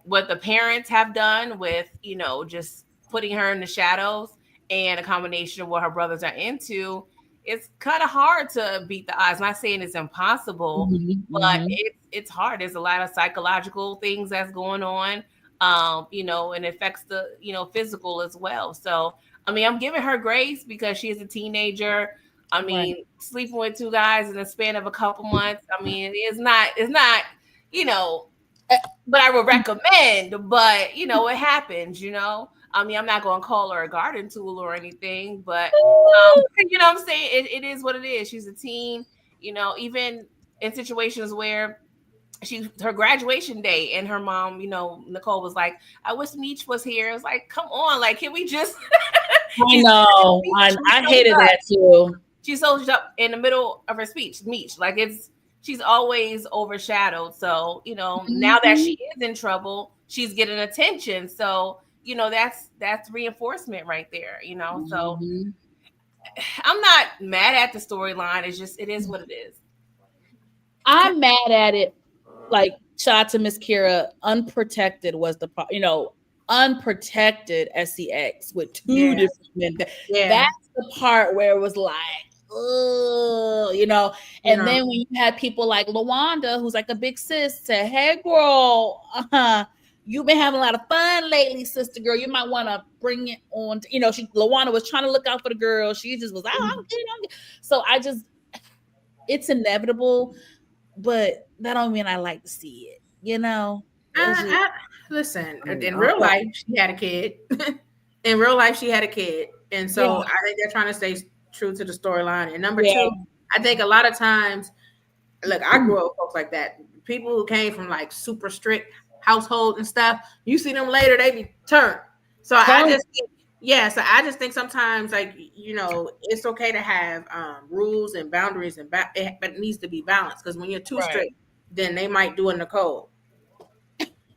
what the parents have done with, you know, just putting her in the shadows and a combination of what her brothers are into, it's kind of hard to beat the odds. I'm not saying it's impossible, but it's hard. There's a lot of psychological things that's going on, you know, and it affects the, you know, physical as well. So, I mean, I'm giving her grace because she's a teenager. I mean, sleeping with two guys in the span of a couple months. I mean, it's not, you know, but I would recommend, but you know, it happens, you know. I mean, I'm not going to call her a garden tool or anything, but you know what I'm saying? It is what it is. She's a teen, you know, even in situations where her graduation day and her mom, you know, Nicole was like, I wish Meech was here. It's like, come on, like, can we just I know. I hated that too. She's so up in the middle of her speech, Meech. Like she's always overshadowed. So, you know, now that she is in trouble, she's getting attention. So, you know, that's reinforcement right there, you know. So I'm not mad at the storyline. It's just, it is what it is. I'm mad at it. Like, shout out to Miss Kira. Unprotected was the, you know, unprotected SCX with two different men. That's the part where it was like, you know, and then when you had people like Lawanda, who's like a big sis, say, hey girl, you've been having a lot of fun lately, sister girl. You might want to bring it on. You know, Lawanda was trying to look out for the girl. She just was, I'm good. So it's inevitable, but that don't mean I like to see it, you know. Listen, in real life, she had a kid. In real life, she had a kid. And so I think they're trying to stay true to the storyline. And number two, I think a lot of times, look, I grew up with folks like that. People who came from like super strict households and stuff, you see them later, they be turned. So I just think sometimes, like, you know, it's okay to have rules and boundaries, but it needs to be balanced, because when you're too strict, then they might do a Nicole.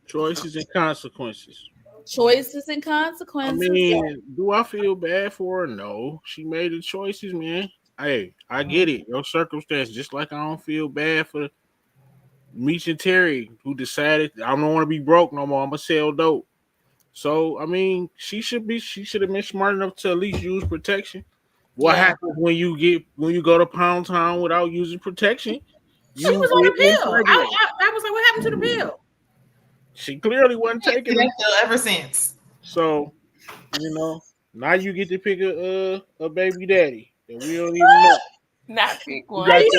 Choices and consequences. Choices and consequences. I mean, do I feel bad for her? No. She made the choices, man. Hey, I get it. Your circumstance, just like I don't feel bad for Meech and Terry, who decided I don't want to be broke no more. I'm gonna sell dope. So I mean, she should have been smart enough to at least use protection. What happens when you go to Pound Town without using protection? She was on the pill. I was like, what happened to the pill? She clearly wasn't taking that pill ever since. So, you know, now you get to pick a baby daddy that we don't even know. Not pick one. She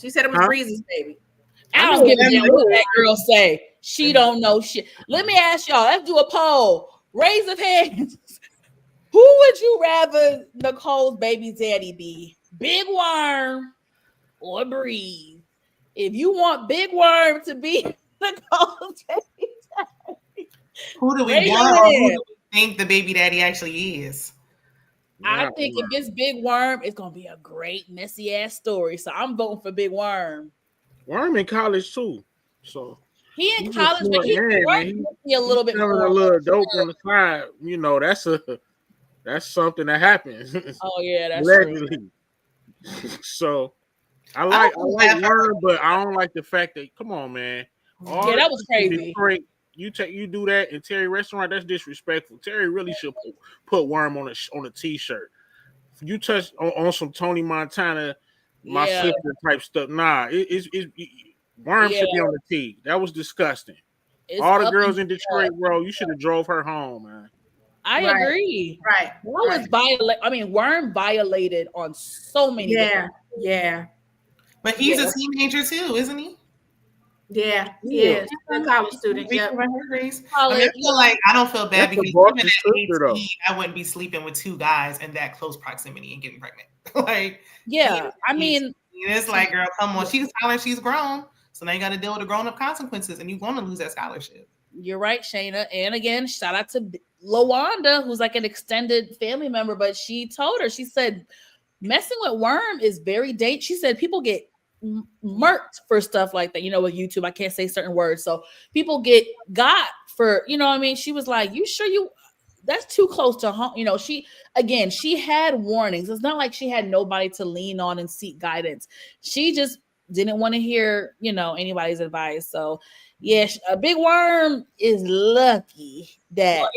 said it was Breezy's baby. I don't give a damn what that girl say. She don't know shit. Let me ask y'all. Let's do a poll. Raise of hands. Who would you rather Nicole's baby daddy be? Big Worm or Breeze? If you want Big Worm to be Nicole's baby daddy, who do we want, or who do we think the baby daddy actually is? I think if it's Big Worm, it's gonna be a great messy ass story. So I'm voting for Big Worm. Worm in college too, so he in college, but he a little bit more. A little dope on the side, you know. That's something that happens. Oh yeah, that's true. So I like Worm, but I don't like the fact that, come on, man. That was crazy. Detroit, you do that in Terry restaurant, that's disrespectful. Terry really should put Worm on a t-shirt. If you touch on some Tony Montana, my sister type stuff, nah, Worm should be on the tee. That was disgusting. All the girls in Detroit, bro, you should have drove her home, man. I agree. Right. Worm violated on so many. Yeah. But he's a teenager too, isn't he? Yeah, he is. A college student. Yeah. I feel like I don't feel bad because even at 18, I wouldn't be sleeping with two guys in that close proximity and getting pregnant. It's like, girl, come on. She's hollering, she's grown. So now you got to deal with the grown-up consequences, and you're going to lose that scholarship. You're right, Shayna. And again, shout out to Lawanda, who's like an extended family member, but she told her, she said, messing with Worm is very dangerous. She said people get murked for stuff like that. With YouTube, I can't say certain words, so people got for what I mean. She was like, "You sure you? That's too close to home." She had warnings. It's not like she had nobody to lean on and seek guidance. She just didn't want to hear anybody's advice. So yeah, a Big Worm is lucky that.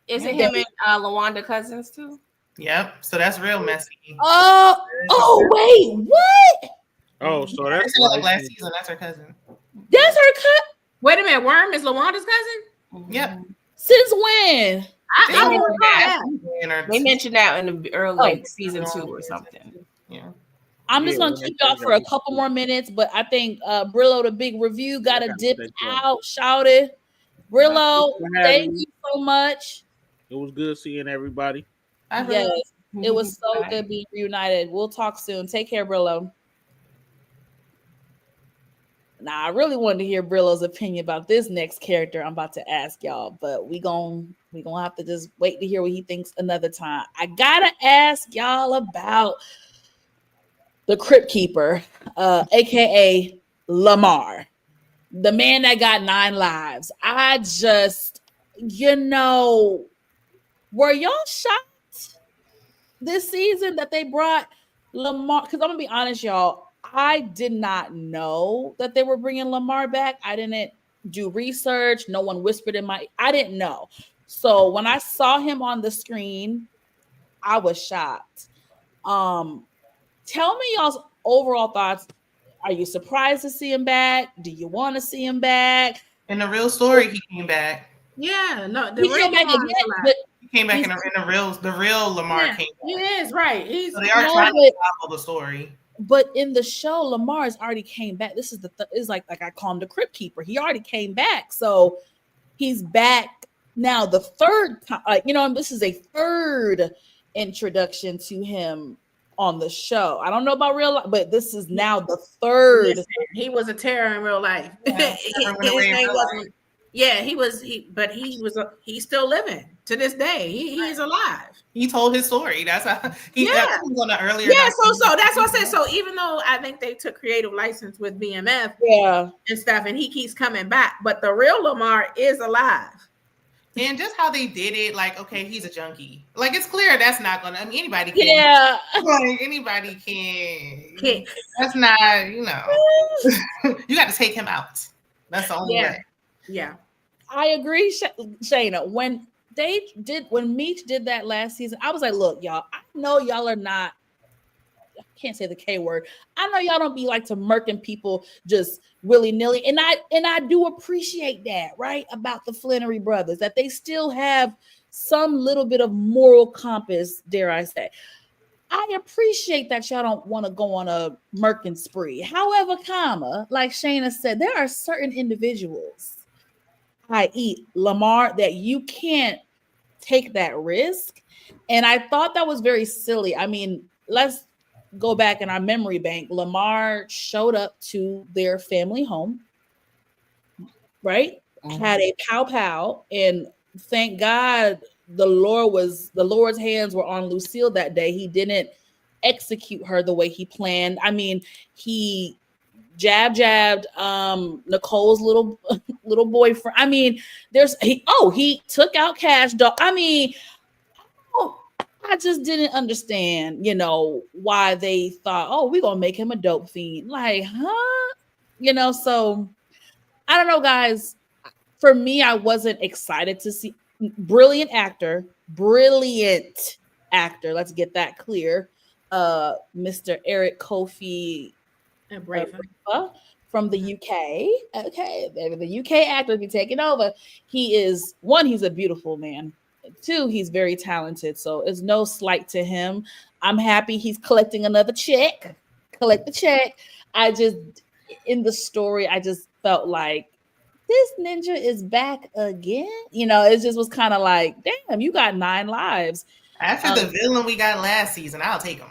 Is it him and LaWanda cousins too? Yep. So that's real messy. Oh wait, what? Oh, so that's like last season. That's her cousin. That's her cousin. Wait a minute, Worm is LaWanda's cousin? Yep. Since when? They mentioned that in the early season 2 or something. Yeah. I'm just gonna keep y'all for a couple more minutes, but I think Brillo, the big review, got to dip out. Shouted, Brillo, thank you so much. It was good seeing everybody. Yes, it was so good being reunited. We'll talk soon. Take care, Brillo. Now, I really wanted to hear Brillo's opinion about this next character I'm about to ask y'all, but we gonna have to just wait to hear what he thinks another time. I gotta ask y'all about the Crypt Keeper, aka Lamar, the man that got 9 lives. I just, were y'all shocked this season that they brought Lamar? Because I'm gonna be honest, y'all. I did not know that they were bringing Lamar back. I didn't do research. No one whispered I didn't know. So when I saw him on the screen, I was shocked. Tell me y'all's overall thoughts. Are you surprised to see him back? Do you want to see him back? In the real story, he came back. Yeah, no, he came back again, but he came back in the real Lamar came back. He is right. So they are trying to follow the story. But in the show, Lamar's already came back. This is is like I call him the Crypt Keeper. He already came back, so he's back now. The third time, this is a third introduction to him on the show. I don't know about real life, but this is now the third. Listen, he was a terror in real life. Yeah, he's still living to this day. He's alive. He told his story. That's how he was on the earlier. Yeah, so that's what I said. So even though I think they took creative license with BMF and stuff, and he keeps coming back, but the real Lamar is alive. And just how they did it, like, okay, he's a junkie. Like, it's clear that's not gonna. I mean, anybody can. Yeah. Like, anybody can. That's not, you got to take him out. That's the only way. Yeah. I agree, Shayna. When Meech did that last season, I was like, look, y'all, I know y'all are not, I can't say the K word. I know y'all don't be like to murking people just willy-nilly. And I do appreciate that, right? About the Flannery brothers, that they still have some little bit of moral compass, dare I say. I appreciate that y'all don't want to go on a murking spree. However, like Shayna said, there are certain individuals, i.e. Lamar, that you can't take that risk. And I thought that was very silly. I mean, let's go back in our memory bank. Lamar showed up to their family home, right? Had a pow, and thank God the Lord's hands were on Lucille that day. He didn't execute her the way he planned. I mean, he jabbed Nicole's little boyfriend. I mean, he took out Cash Doll. I mean, I just didn't understand, why they thought, we're gonna make him a dope fiend. Like, huh? So I don't know, guys. For me, I wasn't excited to see. Brilliant actor. Let's get that clear. Mr. Eric Kofi from the UK. Okay, the UK actor be taking over. He's a beautiful man. 2, he's very talented. So it's no slight to him. I'm happy he's collecting another check. Collect the check. In the story, I just felt like this ninja is back again. It just was kind of like, damn, you got 9 lives. After the villain we got last season, I'll take him.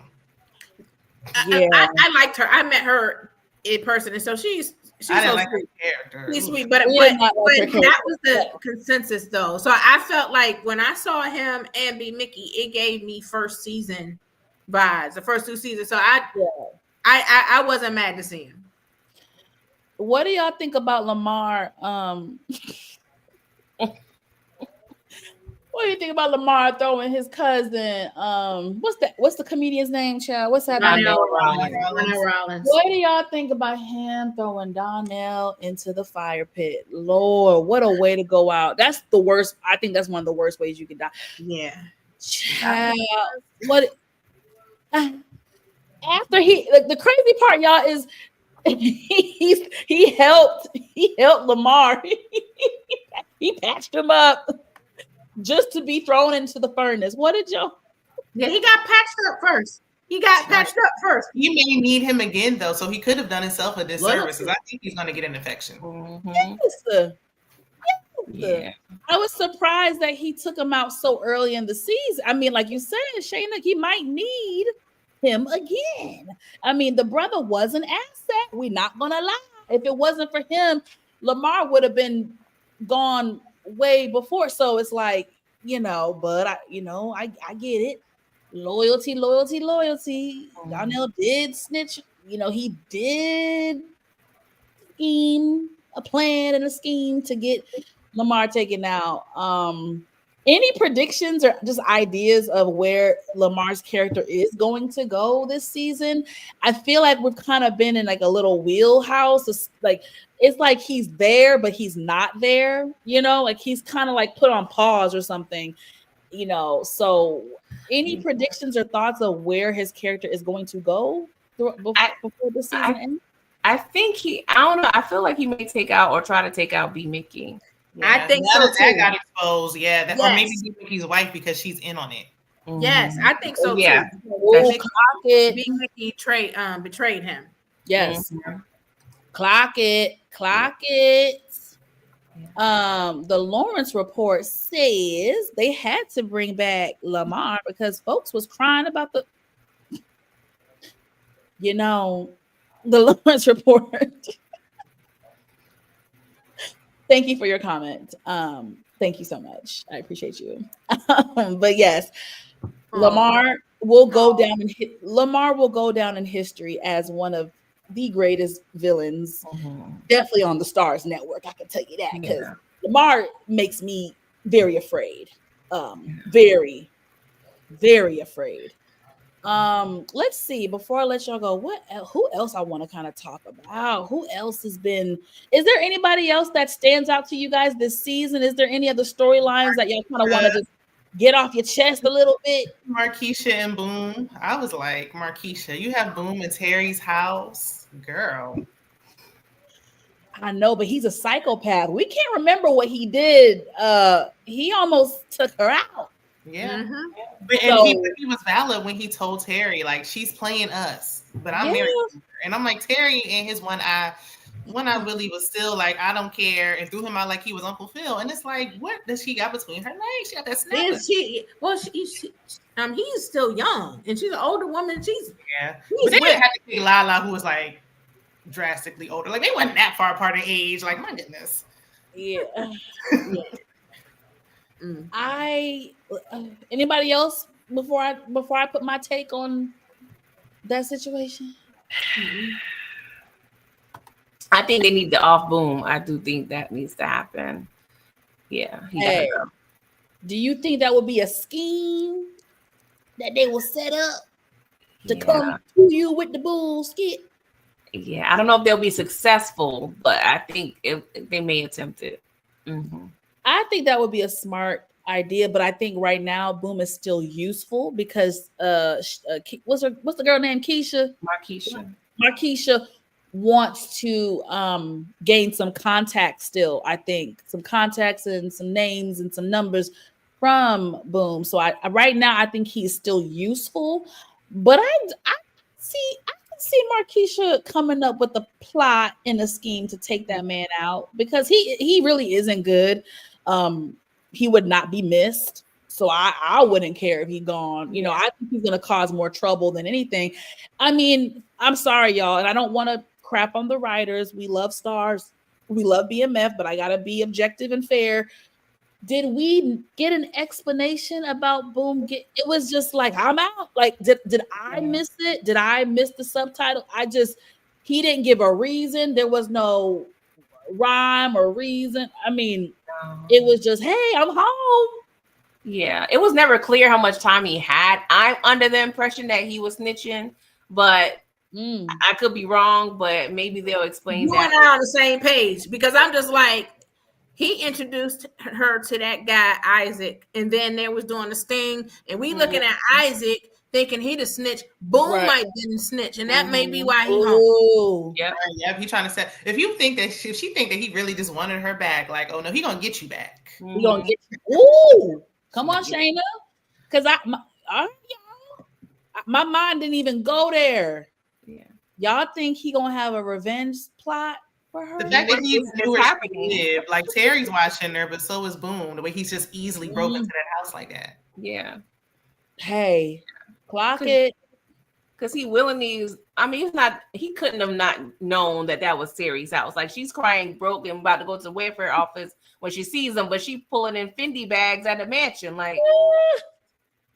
Yeah, I liked her. I met her in person, and so she's I didn't so like sweet. her character. She's sweet, but that was the consensus, though. So I felt like when I saw him and B. Mickey, it gave me first season vibes the first 2 seasons. So I wasn't mad to see him. What do y'all think about Lamar? What do you think about Lamar throwing his cousin? What's the comedian's name, child? What's that? Donnell Rollins. Rollins. What do y'all think about him throwing Donnell into the fire pit? Lord, what a way to go out. That's the worst. I think that's one of the worst ways you could die. Yeah. Child, what after the crazy part, y'all, is he helped Lamar. He patched him up just to be thrown into the furnace. What did y'all? Yeah, he got patched up first. He got patched up first. You may need him again though, so he could have done himself a disservice. Because I think he's going to get an infection. Yeah. I was surprised that he took him out so early in the season. I mean, like you said, Shayna, he might need him again. I mean, the brother was an asset. We're not gonna lie. If it wasn't for him, Lamar would have been gone way before. So it's like, but I get it. Loyalty. Donnell did snitch. He did scheme a plan and a scheme to get Lamar taken out. Any predictions or just ideas of where Lamar's character is going to go this season? I feel like we've kind of been in like a little wheelhouse. It's like he's there, but he's not there, like he's kind of like put on pause or something, so any predictions or thoughts of where his character is going to go before the season ends? I think I don't know. I feel like he may take out or try to take out B. Mickey. Yeah, I think so too. That got exposed. Yeah, or maybe B. Mickey's wife because she's in on it. Yes, I think so yeah. too. B. Mickey betrayed him. Yes. Clock it. The Lawrence report says they had to bring back Lamar because folks was crying about the Lawrence report. Thank you for your comment. Thank you so much. I appreciate you. But yes, Lamar will go down in history as one of the greatest villains, definitely on the Stars Network. I can tell you that because Lamar makes me very afraid. Very, very afraid. Let's see, before I let y'all go, who else I want to kind of talk about? Who else is there anybody else that stands out to you guys this season? Is there any other storylines that y'all kind of want to just get off your chest a little bit? Markeisha and Boom. I was like, Markeisha, you have Boom at Terry's house, girl. I know, but he's a psychopath. We can't remember what he did. He almost took her out. Yeah. And he was valid when he told Terry, like, she's playing us, but I'm married to her. And I'm like, Terry and his one eye really was still like, I don't care, and threw him out like he was Uncle Phil. And it's like, what does she got between her legs? She got that snap. He's still young, and she's an older woman. But they didn't have to pick Lala, who was like drastically older. Like, they wasn't that far apart in age. Like, my goodness. Yeah. Anybody else before I put my take on that situation? I think they need to off Boom. I do think that needs to happen. Yeah. Do you think that would be a scheme that they will set up to come to you with the bullshit? Yeah, I don't know if they'll be successful, but I think they may attempt it. I think that would be a smart idea, but I think right now Boom is still useful because what's the girl named Keisha? Markeisha wants to gain some contacts still. I think some contacts and some names and some numbers from Boom. So I right now I think he's still useful, but I can see Markeisha coming up with a plot and a scheme to take that man out because he really isn't good. He would not be missed. So I wouldn't care if he's gone. I think he's going to cause more trouble than anything. I mean, I'm sorry, y'all. And I don't want to crap on the writers. We love Stars. We love BMF, but I got to be objective and fair. did we get an explanation about Boom? It was just like, I'm out. Like, did I miss it? Did I miss the subtitle? He didn't give a reason. There was no rhyme or reason. I mean, it was just, hey, I'm home. Yeah, it was never clear how much time he had. I'm under the impression that he was snitching, but I could be wrong, but maybe they'll explain you that. and I on the same page, because I'm just like, he introduced her to that guy Isaac, and then they was doing the sting, and we looking at Isaac thinking he the snitch. Boom, might didn't snitch, and that may be why he home. Yep. He trying to say, if you think that if she think that he really just wanted her back, like, oh no, he gonna get you back. He gonna get you. Ooh, come on, Shayna, because my mind didn't even go there. Yeah, y'all think he gonna have a revenge plot for her? The fact that he's happening, like Terry's watching her, but so is Boom. The way he's just easily broke into that house like that. Yeah. Hey, clock it. Because he willingly, I mean, he couldn't have not known that was Terry's house. Like, she's crying broke and about to go to the welfare office when she sees him, but she pulling in Fendi bags at the mansion. Like,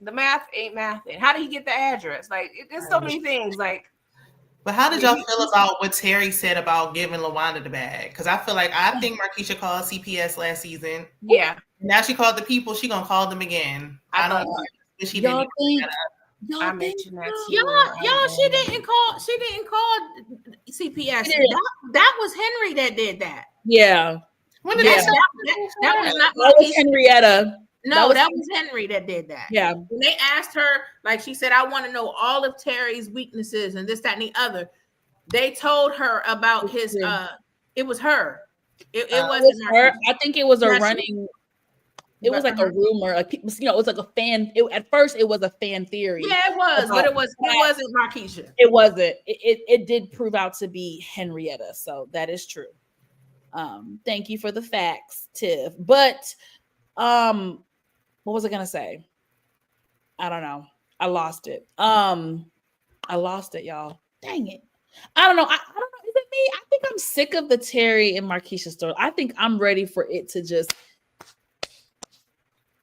the math ain't mathing. How did he get the address? Like, there's so many things. Like, but how did y'all feel about what Terry said about giving LaWanda the bag? Because I think Markeisha called CPS last season. Yeah. Now she called the people. She gonna call them again. I don't know. She didn't think. I mentioned that to y'all. She didn't call CPS. That was Henry that did that. Yeah. When did that was not that was Henrietta. No, that was Henry that did that. Yeah. When they asked her, like she said, I want to know all of Terry's weaknesses and this, that, and the other. They told her about his it was her. It wasn't her. I think it was a running. It was like a rumor. Like people, it was like a fan. At first, it was a fan theory. Yeah, it was, but it wasn't Markeisha. It wasn't. It did prove out to be Henrietta. So that is true. Thank you for the facts, Tiff. But what was I gonna say? I don't know. I lost it. I lost it, y'all. Dang it. I don't know. I don't know. Is it me? I think I'm sick of the Terry and Markeisha story. I think I'm ready for it to just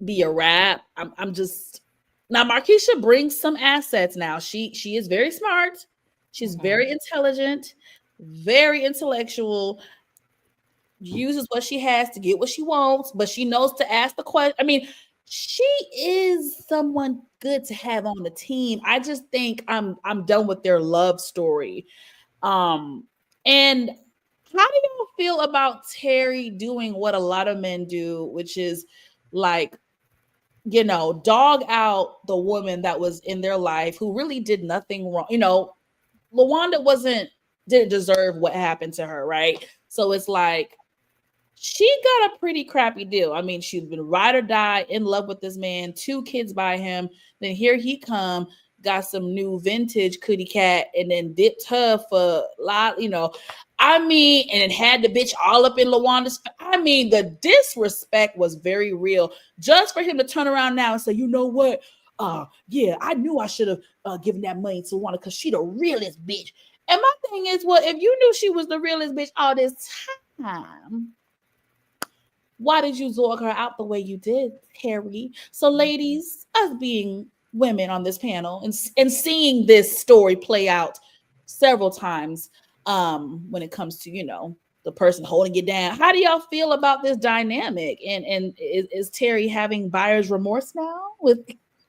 be a wrap. I'm just now. Markeisha brings some assets now. She is very smart. She's very intelligent, very intellectual. Uses what she has to get what she wants, but she knows to ask the question. I mean, she is someone good to have on the team. I just think I'm done with their love story. And how do you feel about Terry doing what a lot of men do, which is like, dog out the woman that was in their life who really did nothing wrong. LaWanda didn't deserve what happened to her, right? So it's like she got a pretty crappy deal. I mean, she's been ride or die in love with this man, 2 kids by him. Then here he come, got some new vintage kitty cat, and then dipped her for a lot, I mean, and it had the bitch all up in LaWanda's. I mean, the disrespect was very real. Just for him to turn around now and say, you know what? Yeah, I knew I should have given that money to LaWanda because she the realest bitch. And my thing is, well, if you knew she was the realest bitch all this time, why did you zorg her out the way you did, Harry? So, ladies, us being women on this panel and seeing this story play out several times, when it comes to the person holding it down, how do y'all feel about this dynamic? And is Terry having buyer's remorse now?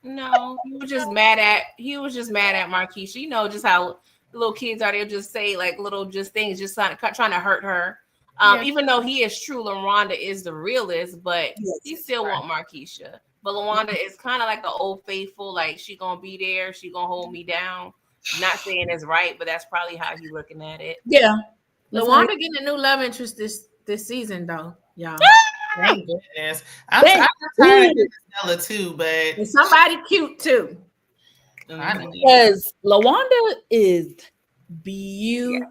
No, he was just mad at Markeisha. Just how little kids are, they'll just say like little things, just trying to hurt her. Even though he is true, LaWanda is the realist, but he still want Markeisha. But LaWanda is kind of like the old faithful, like she gonna be there, she gonna hold me down. Not saying it's right, but that's probably how he's looking at it. Yeah. LaWanda getting a new love interest this season, though, y'all. Thank goodness. I'm tired of Stella too, but somebody cute too. Because LaWanda is beautiful.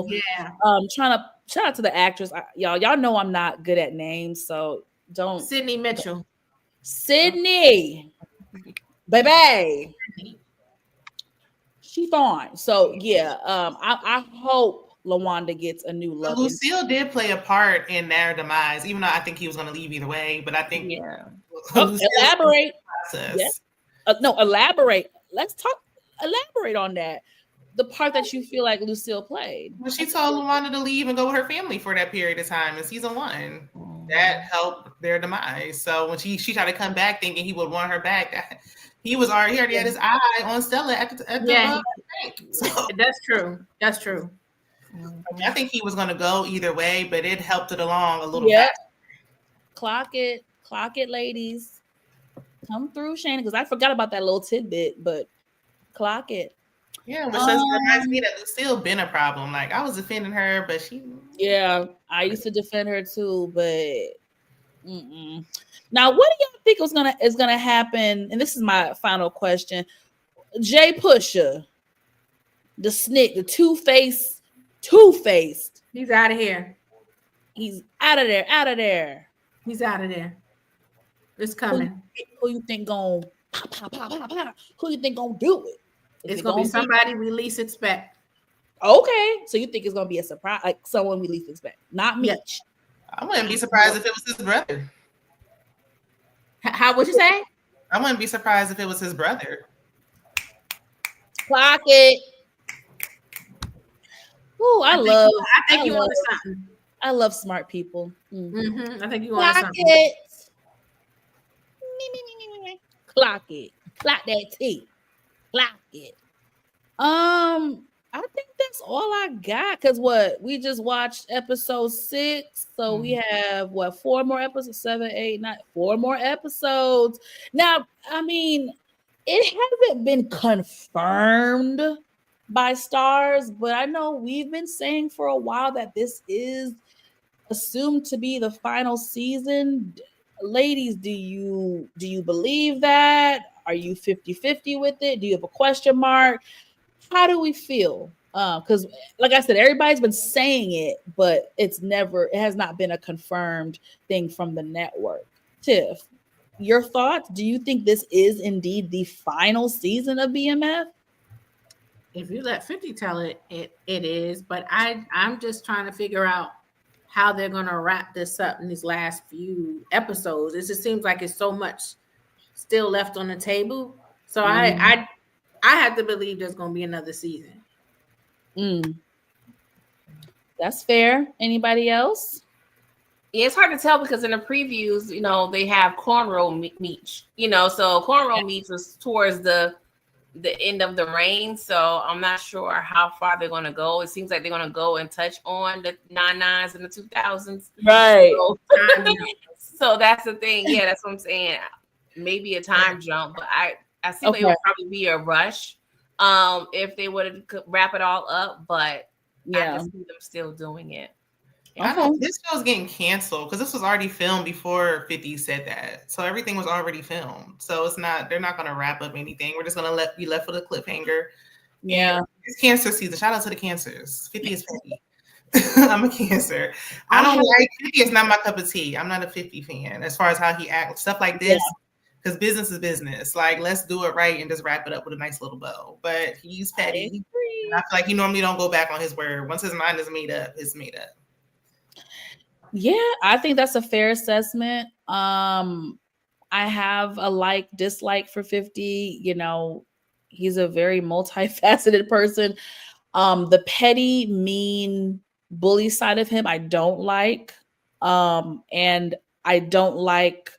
Yeah. Trying to shout out to the actress. Y'all know I'm not good at names, so don't. Sydney Mitchell. Sydney, baby. She's fine. So yeah, I hope LaWanda gets a new love. Lucille did play a part in their demise, even though I think he was going to leave either way. But I think Elaborate. Yes. No, elaborate. Let's talk. Elaborate on that. The part that you feel like Lucille played. Well, she told LaWanda to leave and go with her family for that period of time in season 1. That helped their demise. So when she tried to come back thinking he would want her back, he already had his eye on Stella at the bank. So, that's true. That's true. I think he was going to go either way, but it helped it along a little bit. Clock it, ladies. Come through, Shannon, because I forgot about that little tidbit, but clock it. Yeah, which reminds me that Lucille been a problem. Like, I was defending her, but she... Yeah, I used to defend her too, but... Now, what do y'all think is gonna happen? And this is my final question. Jay Pusha, the snitch, the two-faced. He's out of here. He's out of there. He's out of there. It's coming. Who you think gonna Who you think gonna do it? It's gonna be somebody we least expect. Okay, so you think it's gonna be a surprise, like someone we least expect, not Mitch. Yes. I wouldn't be surprised if it was his brother. How would you say? I wouldn't be surprised if it was his brother. Clock it. Ooh, I think you want something. I love smart people. I think you want something. It. Clock it. Clock that T. Clock it. I think that's all I got. Cause we just watched episode 6. So we have 4 more episodes, 7, 8, 9, 4 more episodes. Now, I mean, it hasn't been confirmed by Stars, but I know we've been saying for a while that this is assumed to be the final season. Ladies, do you believe that? Are you 50-50 with it? Do you have a question mark? How do we feel? Because like I said, everybody's been saying it, but it has not been a confirmed thing from the network. Tiff, your thoughts? Do you think this is indeed the final season of BMF? If you let 50 tell it is, but I'm just trying to figure out how they're gonna wrap this up in these last few episodes. It just seems like it's so much still left on the table. So I have to believe there's gonna be another season. That's fair. Anybody else? Yeah, it's hard to tell because in the previews, they have cornrow meets. So cornrow meets was towards the end of the reign. So I'm not sure how far they're going to go. It seems like they're going to go and touch on the 99s and the 2000s. Right. So that's the thing. Yeah, that's what I'm saying. Maybe a time jump, but I see it would probably be a rush if they would wrap it all up. But I can see them still doing it. I know this show's getting canceled because this was already filmed before 50 said that. So everything was already filmed. So they're not going to wrap up anything. We're just going to be left with a cliffhanger. Yeah. And it's cancer season. Shout out to the cancers. 50 is petty. I'm a cancer. I don't like 50 is not my cup of tea. I'm not a 50 fan as far as how he acts. Stuff like this. Because business is business. Like, let's do it right and just wrap it up with a nice little bow. But he's petty. And I feel like he normally don't go back on his word. Once his mind is made up, it's made up. Yeah, I think that's a fair assessment. I have a dislike for 50. He's a very multifaceted person. The petty, mean, bully side of him, I don't like. And I don't like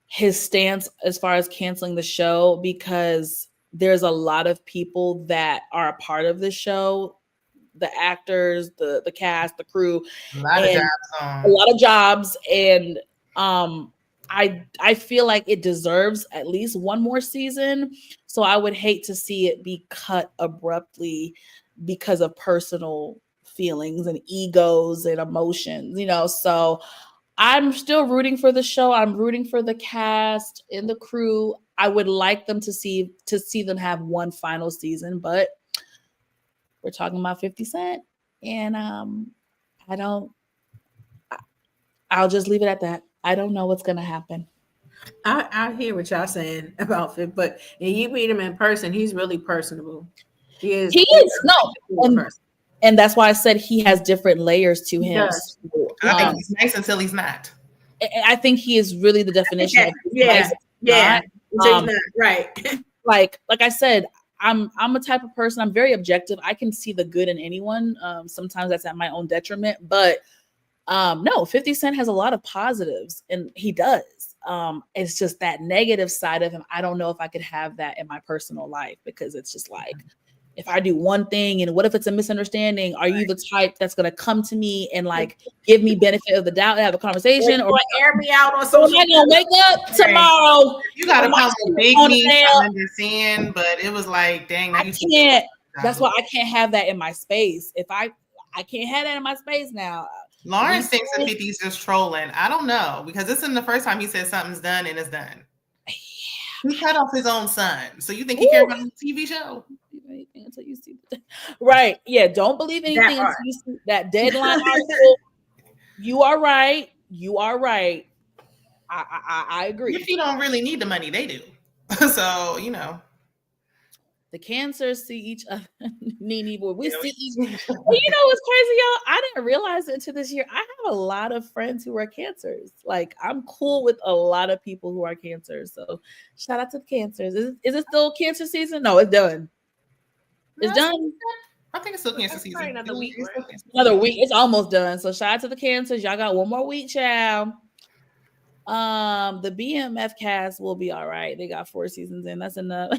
his stance as far as canceling the show because there's a lot of people that are a part of the show. The actors, the cast, the crew, a lot of jobs, and I feel like it deserves at least one more season. So I would hate to see it be cut abruptly because of personal feelings and egos and emotions, So I'm still rooting for the show. I'm rooting for the cast and the crew. I would like them to see them have one final season, but we're talking about 50 Cent, and I'll just leave it at that. I don't know what's gonna happen. I hear what y'all saying about 50, but and you meet him in person, he's really personable. He is. No, And that's why I said he has different layers to him. does. I think he's nice until he's not. I think he is really the definition of nice. Until he's not, right. like I said, I'm a type of person, I'm very objective. I can see the good in anyone. Sometimes that's at my own detriment, but no, 50 Cent has a lot of positives, and he does. It's just that negative side of him. I don't know if I could have that in my personal life, because it's just like, if I do one thing and what if it's a misunderstanding? Are you the type that's going to come to me and like give me benefit of the doubt and have a conversation, or air me out on social media? Am I going to wake up tomorrow? You got to come with big me, I understand, but it was like, dang, I can't. That's why I can't have that in my space. If I can't have that in my space now. Lawrence thinks that 50's just trolling. I don't know, because this isn't the first time he said something's done and it's done. He cut off his own son. So you think he cares about the TV show? Until you see right. Yeah, don't believe anything until you see that deadline article. You are right. I agree. If you don't really need the money, they do. So, the cancers see each other. Nene boy, we see each other. Well, you know what's crazy, y'all? I didn't realize it until this year. I have a lot of friends who are cancers. Like, I'm cool with a lot of people who are cancers. So shout out to the cancers. Is it still cancer season? No, it's done. It's done. I think it's still cancer season. Another week. Another week. It's almost done. So shout out to the cancers. Y'all got one more week, child. The BMF cast will be all right. They got 4 seasons in. That's enough.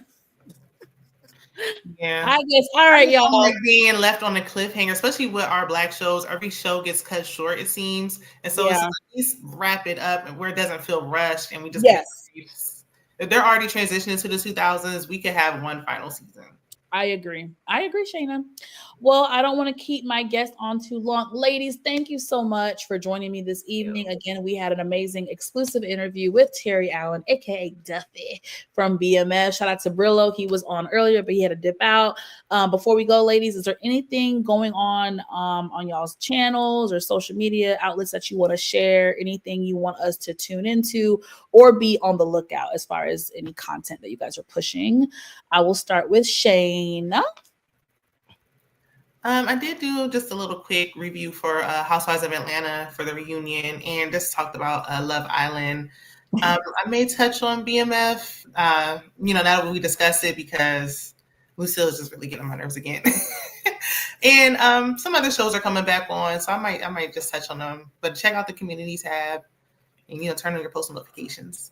Yeah, I guess. All right, y'all. Like being left on a cliffhanger, especially with our Black shows, every show gets cut short, it seems, and so it's at least wrap it up and where it doesn't feel rushed, and we just if they're already transitioning to the 2000s, we could have one final season. I agree, Shayna. Well, I don't want to keep my guest on too long. Ladies, thank you so much for joining me this evening. Again, we had an amazing exclusive interview with Terry Allen, aka Duffy from BMF. Shout out to Brillo. He was on earlier, but he had to dip out. Before we go, ladies, is there anything going on y'all's channels or social media outlets that you want to share? Anything you want us to tune into or be on the lookout as far as any content that you guys are pushing? I will start with Shayna. I did do just a little quick review for Housewives of Atlanta for the reunion, and just talked about Love Island. I may touch on BMF, now that we discussed it, because Lucille is just really getting on my nerves again. And some other shows are coming back on, so I might just touch on them. But check out the community tab, and turn on your post notifications.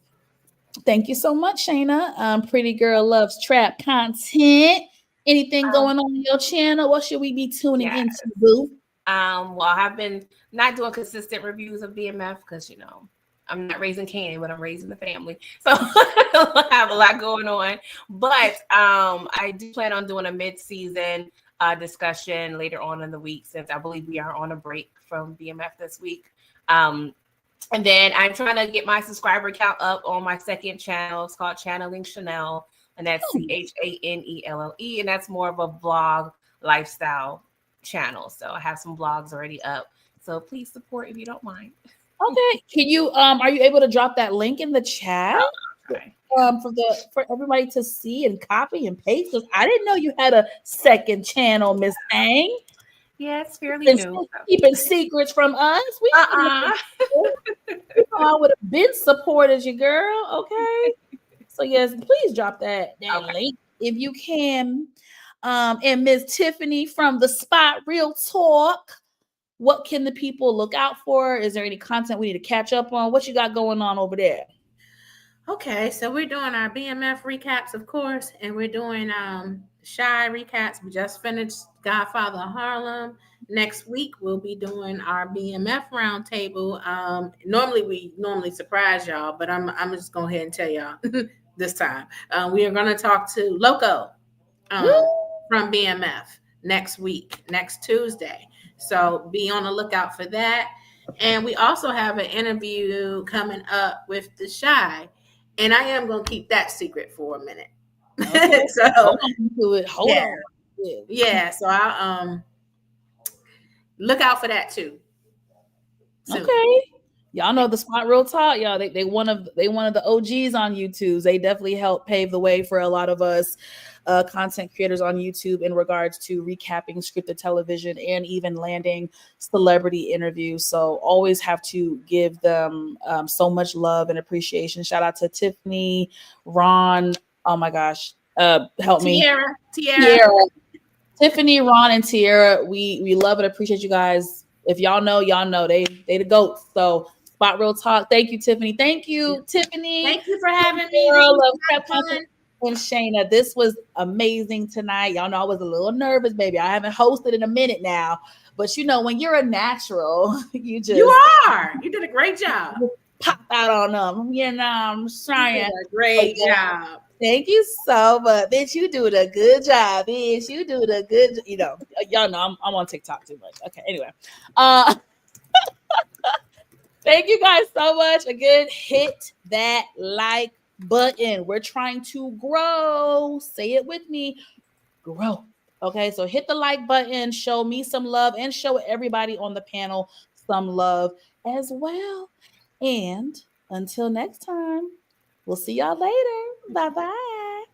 Thank you so much, Shayna. Pretty Girl loves trap content. Anything going on your channel? What should we be tuning into, boo? Well, I've been not doing consistent reviews of BMF because, I'm not raising Candy, but I'm raising the family. So I have a lot going on. But I do plan on doing a mid-season discussion later on in the week, since I believe we are on a break from BMF this week. And then I'm trying to get my subscriber count up on my second channel. It's called Channeling Chanel. And that's CHANELLE. And that's more of a vlog lifestyle channel. So I have some vlogs already up. So please support if you don't mind. Okay. Can you are you able to drop that link in the chat? Okay. For everybody to see and copy and paste? Because I didn't know you had a second channel, Miss Ang. Yeah, it's fairly new. Keeping secrets from us. I would have been supported you, girl. Okay. So yes, please drop that link if you can. And Miss Tiffany from The Spot Real Talk, what can the people look out for? Is there any content we need to catch up on? What you got going on over there? Okay, so we're doing our BMF recaps, of course, and we're doing Shy recaps. We just finished Godfather of Harlem. Next week we'll be doing our BMF roundtable. We normally surprise y'all, but I'm just going ahead and tell y'all this time. We are going to talk to Loco from BMF next week, next Tuesday. So be on the lookout for that. And we also have an interview coming up with the Shy. And I am going to keep that secret for a minute. Okay. So hold on. Yeah. So I'll look out for that too. Soon. Okay. Y'all know the Spot Real Talk, y'all. They one of the OGs on YouTube. They definitely helped pave the way for a lot of us content creators on YouTube in regards to recapping scripted television and even landing celebrity interviews. So always have to give them so much love and appreciation. Shout out to Tiffany, Ron. Oh my gosh, help me, Tiara. Tiffany, Ron, and Tiara. We love and appreciate you guys. If y'all know, they the goats. So Spot Real Talk. Thank you, Tiffany. Thank you, Tiffany. Thank you for having me. Girl This of was Prep fun. Content and Shayna. This was amazing tonight. Y'all know I was a little nervous, baby. I haven't hosted in a minute now. But you know, when you're a natural, you did a great job. Pop out on them. You know, I'm trying. You did a great job. Thank you so much, bitch. You do a good job, bitch. You do a good. You know, y'all know I'm on TikTok too much. Okay, anyway, thank you guys so much. Again, hit that like button. We're trying to grow. Say it with me, grow. Okay, so hit the like button. Show me some love, and show everybody on the panel some love as well. And until next time, we'll see y'all later. Bye bye.